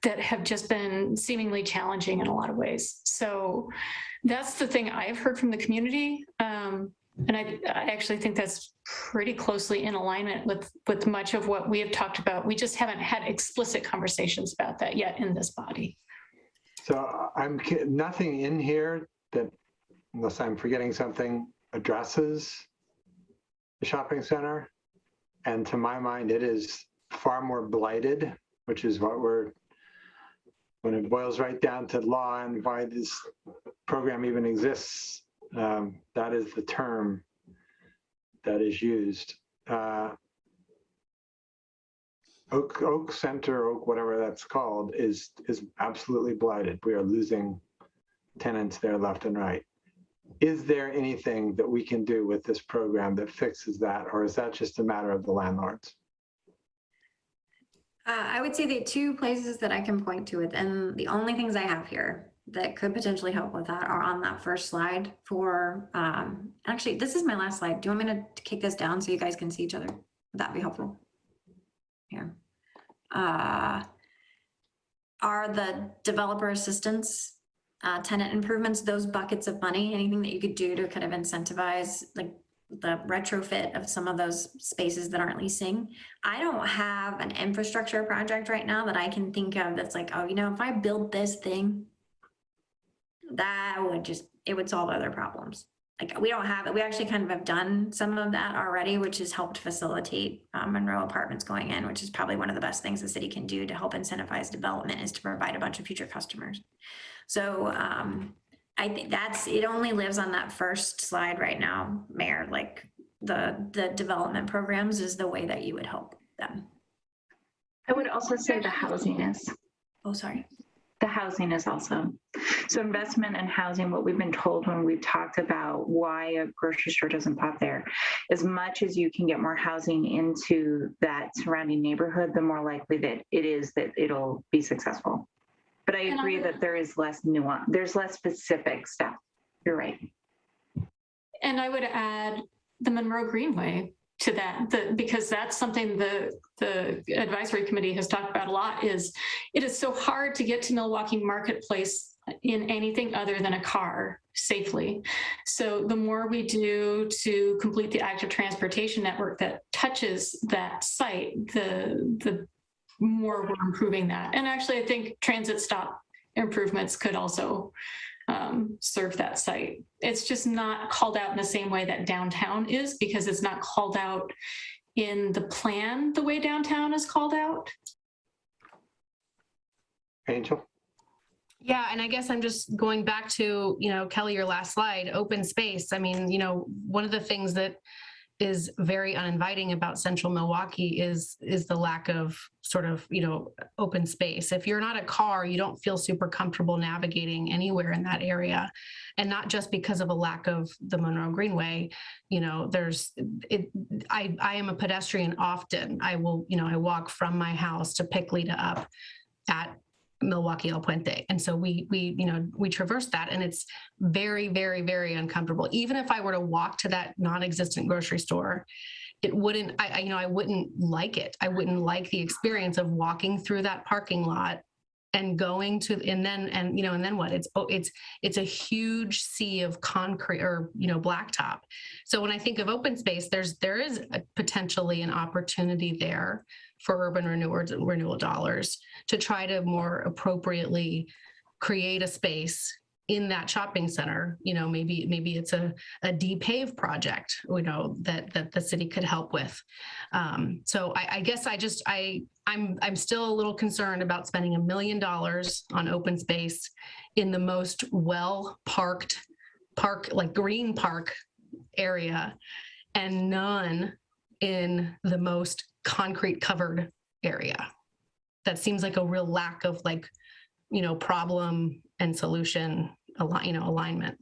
that have just been seemingly challenging in a lot of ways? So that's the thing I've heard from the community. And I actually think that's pretty closely in alignment with much of what we have talked about. We just haven't had explicit conversations about that yet in this body. So nothing in here that, unless I'm forgetting something, addresses the shopping center. And to my mind, it is far more blighted, which is what when it boils right down to law and why this program even exists, that is the term that is used. Oak Center, Oak, whatever that's called, is absolutely blighted. We are losing tenants there left and right. Is there anything that we can do with this program that fixes that, or is that just a matter of the landlords? I would say the two places that I can point to it, and the only things I have here that could potentially help with that are on that first slide for, actually, this is my last slide. Do you want me to kick this down so you guys can see each other? Would that be helpful? Here. Are the developer assistance, tenant improvements, those buckets of money, anything that you could do to kind of incentivize like the retrofit of some of those spaces that aren't leasing? I don't have an infrastructure project right now that I can think of that's like, oh, you know, if I build this thing, that would just, it would solve other problems. Like we don't have it. We actually kind of have done some of that already, which has helped facilitate Monroe apartments going in, which is probably one of the best things the city can do to help incentivize development, is to provide a bunch of future customers. So I think that's, it only lives on that first slide right now, Mayor. Like the development programs is the way that you would help them. I would also say the housing is. Oh, sorry. The housing is also. So investment in housing, what we've been told when we've talked about why a grocery store doesn't pop there, as much as you can get more housing into that surrounding neighborhood, the more likely that it is that it'll be successful. But I agree that there is less nuance, there's less specific stuff. You're right. And I would add the Monroe Greenway to that, because that's something the advisory committee has talked about a lot. Is it is so hard to get to Milwaukie Marketplace in anything other than a car safely. So the more we do to complete the active transportation network that touches that site, the more we're improving that. And actually, I think transit stop improvements could also serve that site. It's just not called out in the same way that downtown is, because it's not called out in the plan the way downtown is called out. Angel? Yeah, and I guess I'm just going back to, you know, Kelly, your last slide, open space. I mean, you know, one of the things that is very uninviting about central Milwaukie is the lack of sort of, you know, open space. If you're not a car, you don't feel super comfortable navigating anywhere in that area. And not just because of a lack of the Monroe Greenway, you know, I am a pedestrian often. I will, you know, I walk from my house to Pickley to up at Milwaukie El Puente. And so we traverse that, and it's very, very, very uncomfortable. Even if I were to walk to that non-existent grocery store, it wouldn't, I wouldn't like it. I wouldn't like the experience of walking through that parking lot and going to, and then what? It's a huge sea of concrete or, you know, blacktop. So when I think of open space, there is potentially an opportunity there for urban renewal dollars to try to more appropriately create a space in that shopping center. You know, maybe it's a de-pave project, you know, that the city could help with. So I guess I'm still a little concerned about spending $1 million on open space in the most well-parked like green park area, and none in the most concrete covered area. That seems like a real lack of, like, you know, problem and solution, alignment.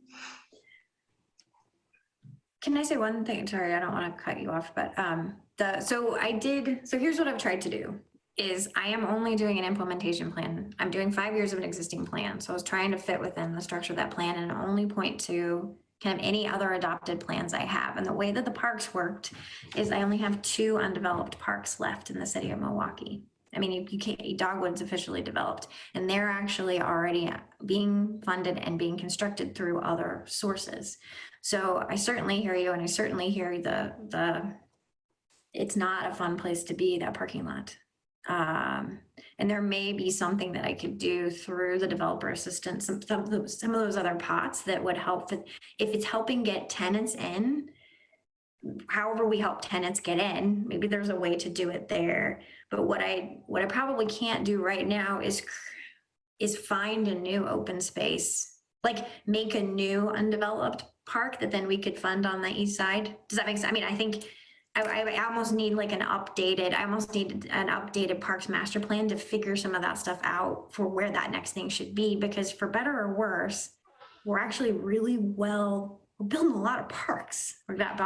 Can I say one thing? Sorry, I don't want to cut you off, but so here's what I've tried to do is I am only doing an implementation plan. I'm doing 5 years of an existing plan. So I was trying to fit within the structure of that plan and only point to kind of any other adopted plans I have. And the way that the parks worked is I only have 2 undeveloped parks left in the city of Milwaukie. I mean, you can't, Dogwood's officially developed, and they're actually already being funded and being constructed through other sources. So I certainly hear you, and I certainly hear it's not a fun place to be, that parking lot. And there may be something that I could do through the developer assistance, some of those other pots that would help if it's helping get tenants in. However we help tenants get in, maybe there's a way to do it there. But what I probably can't do right now is find a new open space, like make a new undeveloped park that then we could fund on the east side. Does that make sense? I mean, I think I almost need like an updated parks master plan to figure some of that stuff out for where that next thing should be, because for better or worse, we're actually really we're building a lot of parks. We've got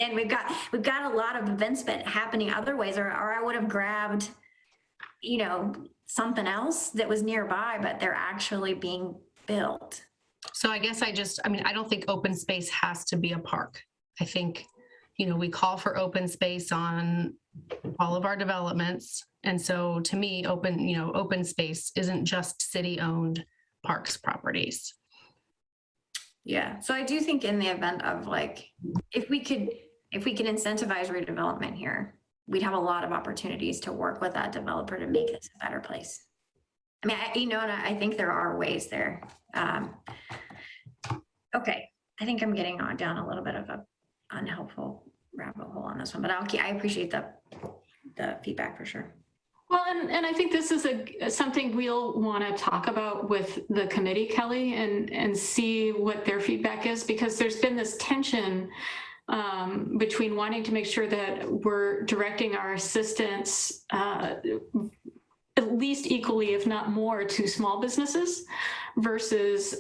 and we've got a lot of events happening other ways, or I would have grabbed, you know, something else that was nearby, but they're actually being built. So I guess I don't think open space has to be a park. I think, we call for open space on all of our developments. And so to me, open space isn't just city-owned parks properties. Yeah, so I do think in the event of like, if we could incentivize redevelopment here, we'd have a lot of opportunities to work with that developer to make this a better place. I mean, and I think there are ways there. Okay, I think I'm getting on down a little bit of a unhelpful rabbit hole on this one, but I appreciate the feedback for sure. Well, and I think this is something we'll want to talk about with the committee, Kelly, and see what their feedback is, because there's been this tension between wanting to make sure that we're directing our assistance at least equally, if not more, to small businesses versus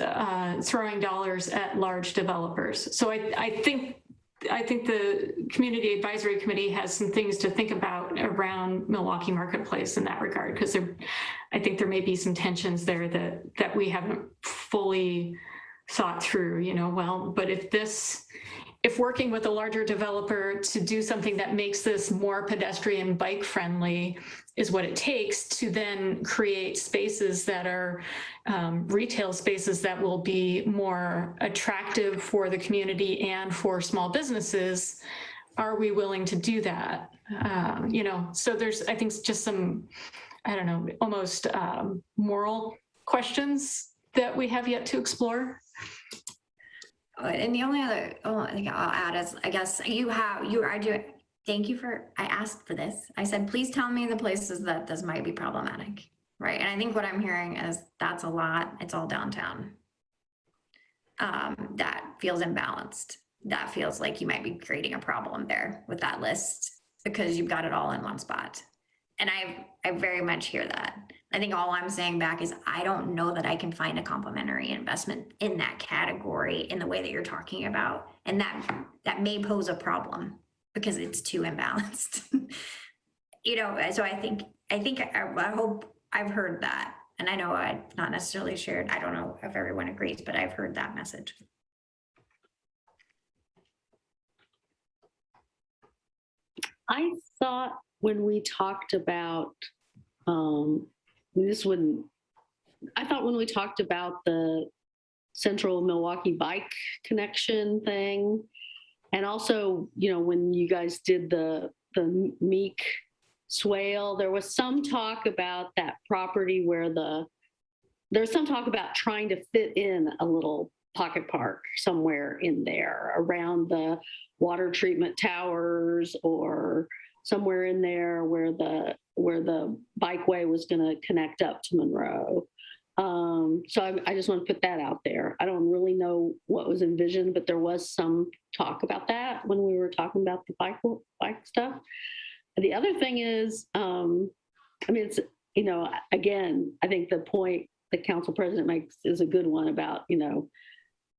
throwing dollars at large developers. So I think the Community Advisory Committee has some things to think about around Milwaukie Marketplace in that regard, because I think there may be some tensions there that we haven't fully thought through, well, but if working with a larger developer to do something that makes this more pedestrian bike friendly is what it takes to then create spaces that are retail spaces that will be more attractive for the community and for small businesses, are we willing to do that? So there's, I think, just some, I don't know, almost moral questions that we have yet to explore. And the only other thing I'll add is, I guess thank you I asked for this. I said, please tell me the places that this might be problematic, right? And I think what I'm hearing is that's a lot. It's all downtown. That feels imbalanced. That feels like you might be creating a problem there with that list because you've got it all in one spot. And I very much hear that. I think all I'm saying back is I don't know that I can find a complementary investment in that category in the way that you're talking about. And that may pose a problem because it's too imbalanced. So I hope I've heard that. And I know I've not necessarily shared, I don't know if everyone agrees, but I've heard that message. I thought when we talked about when we talked about the Central Milwaukie bike connection thing, and also, when you guys did the Meek swale, there was some talk about that property where there's some talk about trying to fit in a little pocket park somewhere in there around the water treatment towers or somewhere in there where the bikeway was going to connect up to Monroe. So I just want to put that out there. I don't really know what was envisioned, but there was some talk about that when we were talking about the bike stuff. The other thing is, it's, again, I think the point the council president makes is a good one about,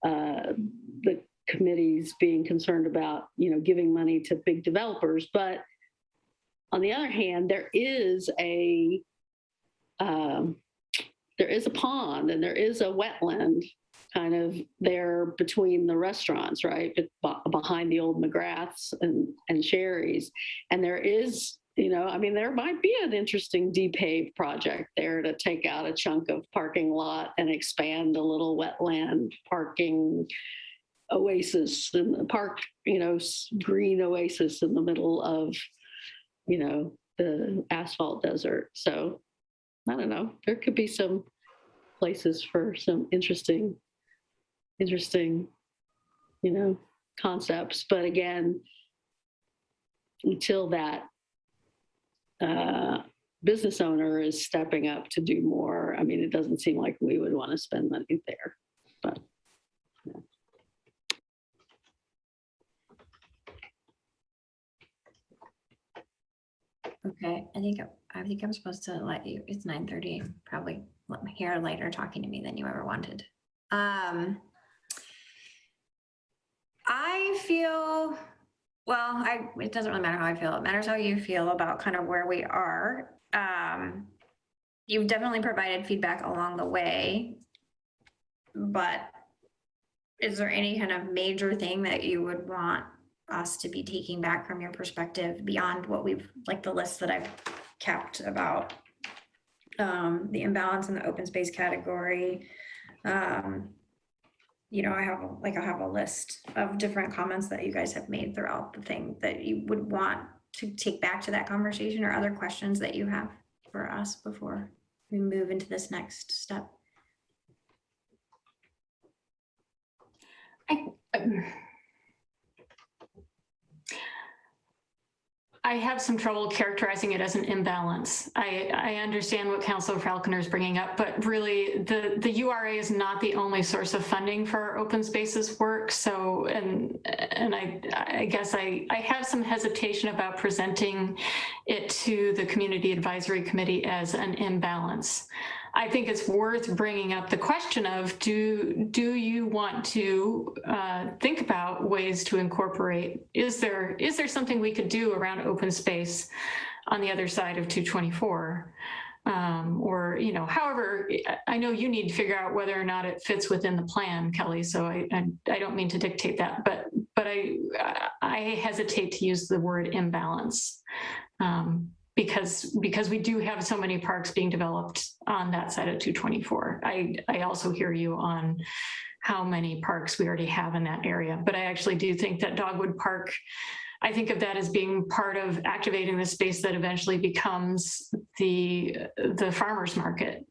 the committees being concerned about, giving money to big developers. But on the other hand, there is a pond and there is a wetland kind of there between the restaurants, right? Behind the old McGrath's and Sherry's. And there is, there might be an interesting depave project there to take out a chunk of parking lot and expand a little wetland parking oasis in the park, green oasis in the middle of, the asphalt desert. So I don't know, there could be some places for some interesting, concepts. But again, until that business owner is stepping up to do more, it doesn't seem like we would want to spend money there. But yeah. Okay, I think I'm supposed to let you, it's 9:30, probably let me hear later talking to me than you ever wanted. I feel, it doesn't really matter how I feel. It matters how you feel about kind of where we are. You've definitely provided feedback along the way, but is there any kind of major thing that you would want us to be taking back from your perspective beyond what we've, like the list that I've kept about the imbalance in the open space category. You know, I have a list of different comments that you guys have made throughout the thing that you would want to take back to that conversation, or other questions that you have for us before we move into this next step. I have some trouble characterizing it as an imbalance. I understand what Councilor Falconer is bringing up, but really the URA is not the only source of funding for our open spaces work. So, and I guess I have some hesitation about presenting it to the Community Advisory Committee as an imbalance. I think it's worth bringing up the question of, do you want to think about ways to incorporate, is there something we could do around open space on the other side of 224? Or, you know, however, I know you need to figure out whether or not it fits within the plan, Kelly, so I don't mean to dictate that, but I hesitate to use the word imbalance. Because we do have so many parks being developed on that side of 224. I also hear you on how many parks we already have in that area, but I actually do think that Dogwood Park, I think of that as being part of activating the space that eventually becomes the farmers market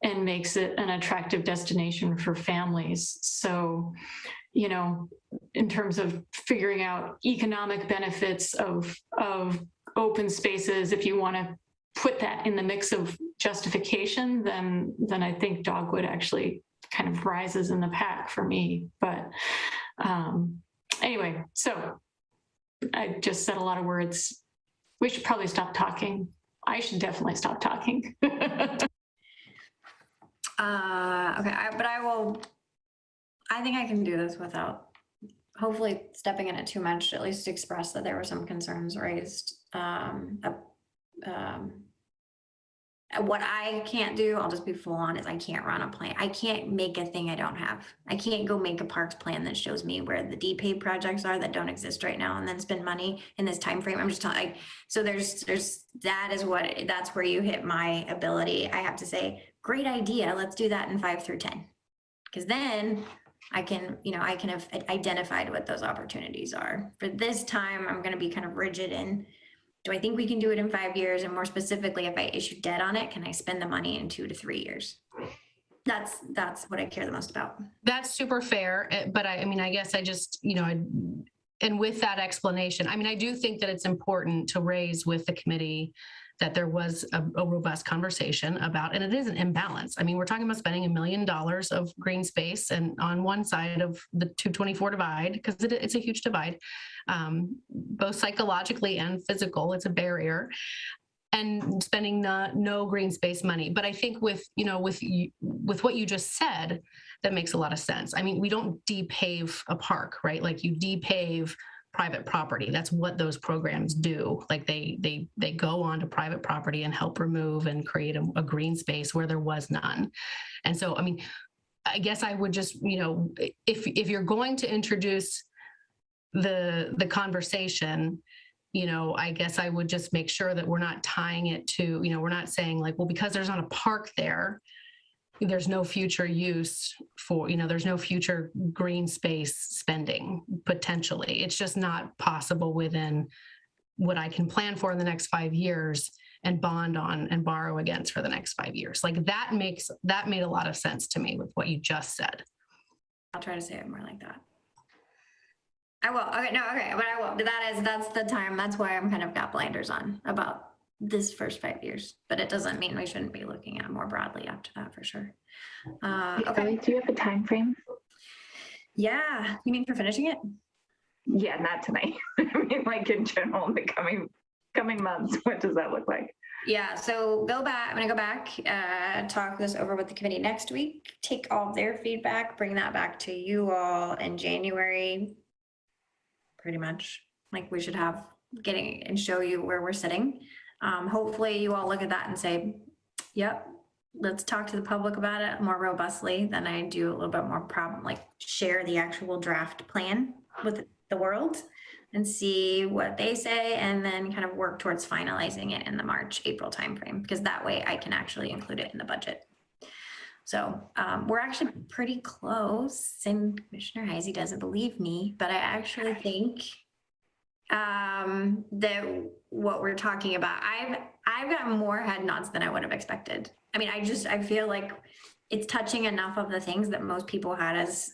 and makes it an attractive destination for families. So, you know, in terms of figuring out economic benefits of open spaces, if you want to put that in the mix of justification, then I think Dogwood actually kind of rises in the pack for me. But anyway, so I just said a lot of words. We should probably stop talking. I should definitely stop talking. Okay, but I think I can do this without hopefully stepping in it too much, at least express that there were some concerns raised. What I can't do, I'll just be full on, is I can't run a plan. I can't make a thing I don't have. I can't go make a parks plan that shows me where the DPAVE projects are that don't exist right now and then spend money in this time frame. I'm just telling, like, so that's where you hit my ability. I have to say, great idea, let's do that in 5 through 10. Because then I can have identified what those opportunities are. For this time, I'm going to be kind of rigid in, do I think we can do it in 5 years? And more specifically, if I issue debt on it, can I spend the money in 2 to 3 years? That's what I care the most about. That's super fair. But I mean, I guess I just, you know, and with that explanation, I mean, I do think that it's important to raise with the committee that there was a robust conversation about, and it is an imbalance. I mean, we're talking about spending $1 million of green space and on one side of the 224 divide, because it's a huge divide, both psychologically and physical. It's a barrier, and spending no green space money. But I think with what you just said, that makes a lot of sense. I mean, we don't depave a park, right? Like you depave private property. That's what those programs do. Like they go onto private property and help remove and create a green space where there was none. And so, I mean, I guess I would just, you know, if you're going to introduce the conversation, you know, I guess I would just make sure that we're not tying it to, you know, we're not saying like, well, because there's not a park there's no future use for, you know, there's no future green space spending potentially. It's just not possible within what I can plan for in the next 5 years and bond on and borrow against for the next 5 years. Like that made a lot of sense to me with what you just said. I'll try to say it more like that. I will. Okay, no, okay, but I will. That's the time. That's why I'm kind of got blinders on about this first 5 years, but it doesn't mean we shouldn't be looking at more broadly after that for sure. Okay. Do you have a time frame? Yeah, you mean for finishing it? Yeah, not tonight. I mean, like in general, in the coming months, what does that look like? Yeah, so I'm gonna go back, talk this over with the committee next week, take all of their feedback, bring that back to you all in January. Pretty much, like we should have getting and show you where we're sitting. Hopefully you all look at that and say, yep, let's talk to the public about it more robustly than I do a little bit more like share the actual draft plan with the world and see what they say, and then kind of work towards finalizing it in the March, April timeframe, because that way I can actually include it in the budget. So we're actually pretty close, and Commissioner Heisey doesn't believe me, but I actually think that what we're talking about, I've gotten more head nods than I would have expected. I mean, I feel like it's touching enough of the things that most people had as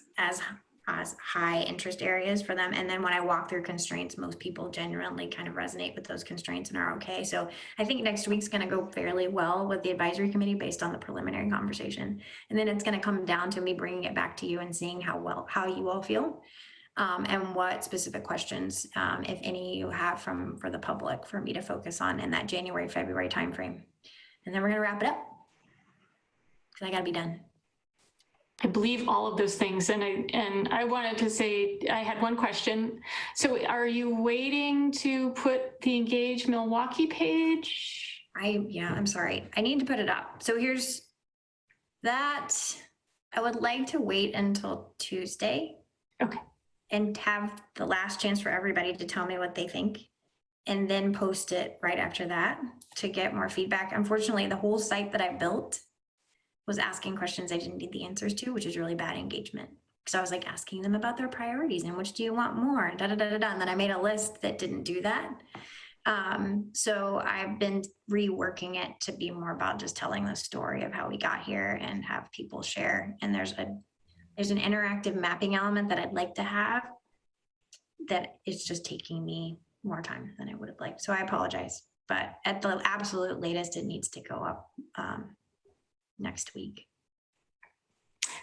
high interest areas for them. And then when I walk through constraints, most people genuinely kind of resonate with those constraints and are okay. So I think next week's going to go fairly well with the advisory committee based on the preliminary conversation. And then it's going to come down to me bringing it back to you and seeing how you all feel. And what specific questions, if any, you have for the public for me to focus on in that January, February timeframe. And then we're going to wrap it up because I got to be done. I believe all of those things. And I wanted to say, I had one question. So are you waiting to put the Engage Milwaukie page? Yeah, I'm sorry. I need to put it up. So here's that. I would like to wait until Tuesday. Okay. And have the last chance for everybody to tell me what they think, and then post it right after that to get more feedback. Unfortunately, the whole site that I built was asking questions I didn't need the answers to, which is really bad engagement. Because I was like asking them about their priorities and which do you want more, da da da da da. And then I made a list that didn't do that. So I've been reworking it to be more about just telling the story of how we got here and have people share. And there's an interactive mapping element that I'd like to have that it's just taking me more time than I would have liked. So I apologize, but at the absolute latest, it needs to go up next week.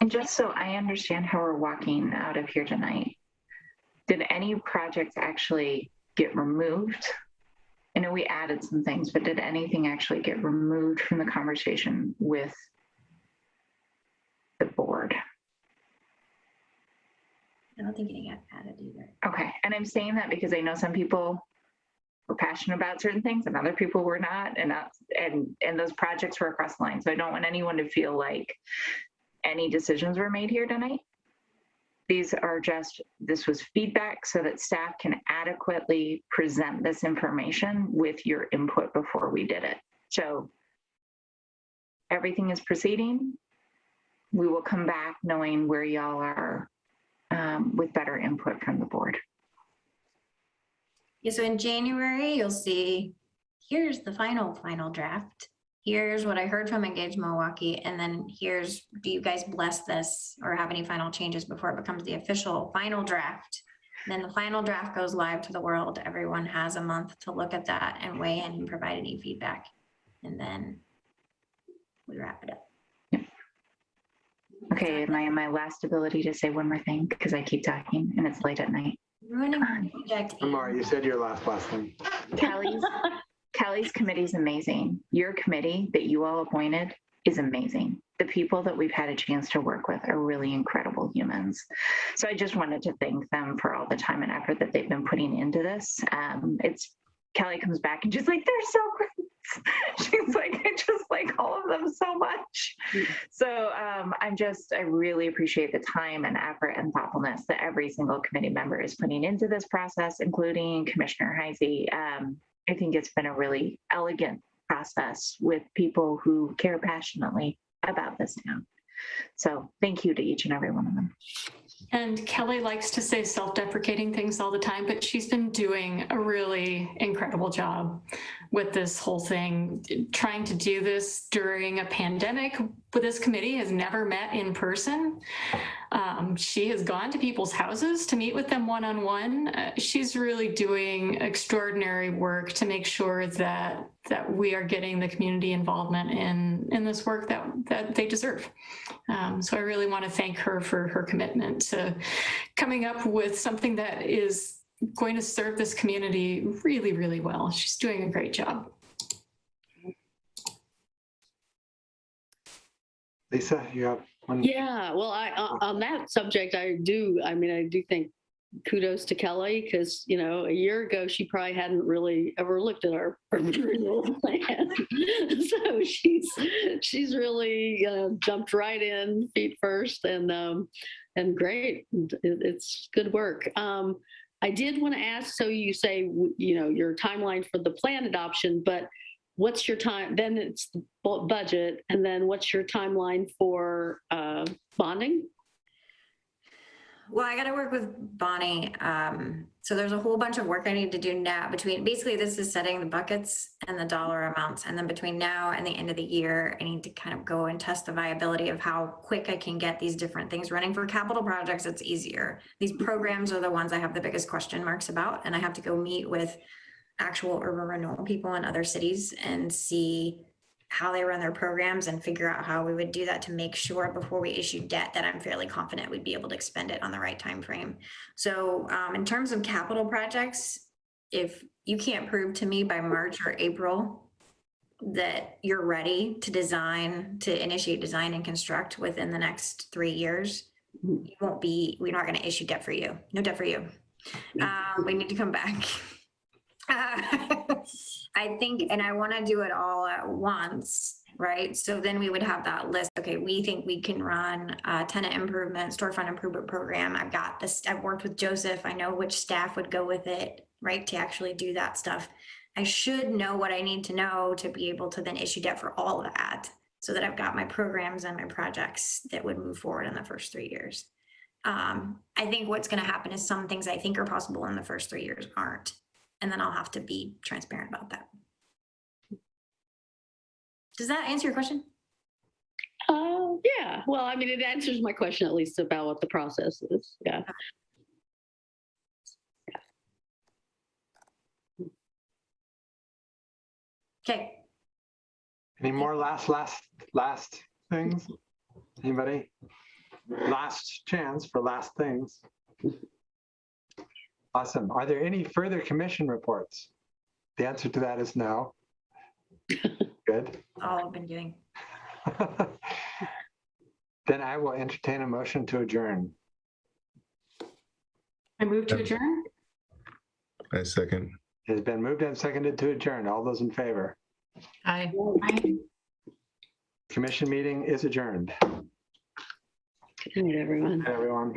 And just so I understand how we're walking out of here tonight, did any projects actually get removed? I know we added some things, but did anything actually get removed from the conversation with the board? I don't think any got added either. Okay, and I'm saying that because I know some people were passionate about certain things and other people were not, and those projects were across the line. So I don't want anyone to feel like any decisions were made here tonight. This was feedback so that staff can adequately present this information with your input before we did it. So everything is proceeding. We will come back knowing where y'all are with better input from the board. Yeah, so in January, you'll see, here's the final draft. Here's what I heard from Engage Milwaukie. And then here's, do you guys bless this or have any final changes before it becomes the official final draft? And then the final draft goes live to the world. Everyone has a month to look at that and weigh in and provide any feedback. And then we wrap it up. Okay, am I in my last ability to say one more thing? Because I keep talking and it's late at night. Ruining my project. Amar, you said your last thing. Kelly's committee is amazing. Your committee that you all appointed is amazing. The people that we've had a chance to work with are really incredible humans. So I just wanted to thank them for all the time and effort that they've been putting into this. Kelly comes back and she's like, they're so great. She's like, I just like all of them so much. So I really appreciate the time and effort and thoughtfulness that every single committee member is putting into this process, including Commissioner Heisey. I think it's been a really elegant process with people who care passionately about this town. So thank you to each and every one of them. And Kelly likes to say self-deprecating things all the time, but she's been doing a really incredible job with this whole thing. Trying to do this during a pandemic, but this committee has never met in person. She has gone to people's houses to meet with them one-on-one. She's really doing extraordinary work to make sure that we are getting the community involvement in this work that they deserve. So I really want to thank her for her commitment to coming up with something that is going to serve this community really, really well. She's doing a great job. Lisa, you have one? Yeah, well, on that subject, I do think kudos to Kelly, because, a year ago, she probably hadn't really ever looked at our renewal plan. So she's really jumped right in feet first, and great. It's good work. I did want to ask, so you say, your timeline for the plan adoption, but what's your time, then it's the budget, and then what's your timeline for bonding? Well, I got to work with Bonnie. So there's a whole bunch of work I need to do now between, basically this is setting the buckets and the dollar amounts. And then between now and the end of the year, I need to kind of go and test the viability of how quick I can get these different things running. For capital projects, it's easier. These programs are the ones I have the biggest question marks about. And I have to go meet with actual urban renewal people in other cities and see how they run their programs and figure out how we would do that to make sure before we issue debt that I'm fairly confident we'd be able to expend it on the right time frame. So in terms of capital projects, if you can't prove to me by March or April that you're ready to design, to initiate design and construct within the next 3 years, you won't be, we're not going to issue debt for you. No debt for you. We need to come back. I think, and I want to do it all at once, right? So then we would have that list. Okay, we think we can run a tenant improvement, storefront improvement program. I've got this, I've worked with Joseph. I know which staff would go with it, right? To actually do that stuff. I should know what I need to know to be able to then issue debt for all of that, so that I've got my programs and my projects that would move forward in the first 3 years. I think what's going to happen is some things I think are possible in the first 3 years aren't. And then I'll have to be transparent about that. Does that answer your question? Yeah. Well, I mean, it answers my question at least about what the process is. Yeah. Okay. Any more last things? Anybody? Last chance for last things. Awesome. Are there any further commission reports? The answer to that is no. Good. All I've been doing. Then I will entertain a motion to adjourn. I move to adjourn. I second. It has been moved and seconded to adjourn. All those in favor? Aye. Commission meeting is adjourned. Good night, everyone. Everyone.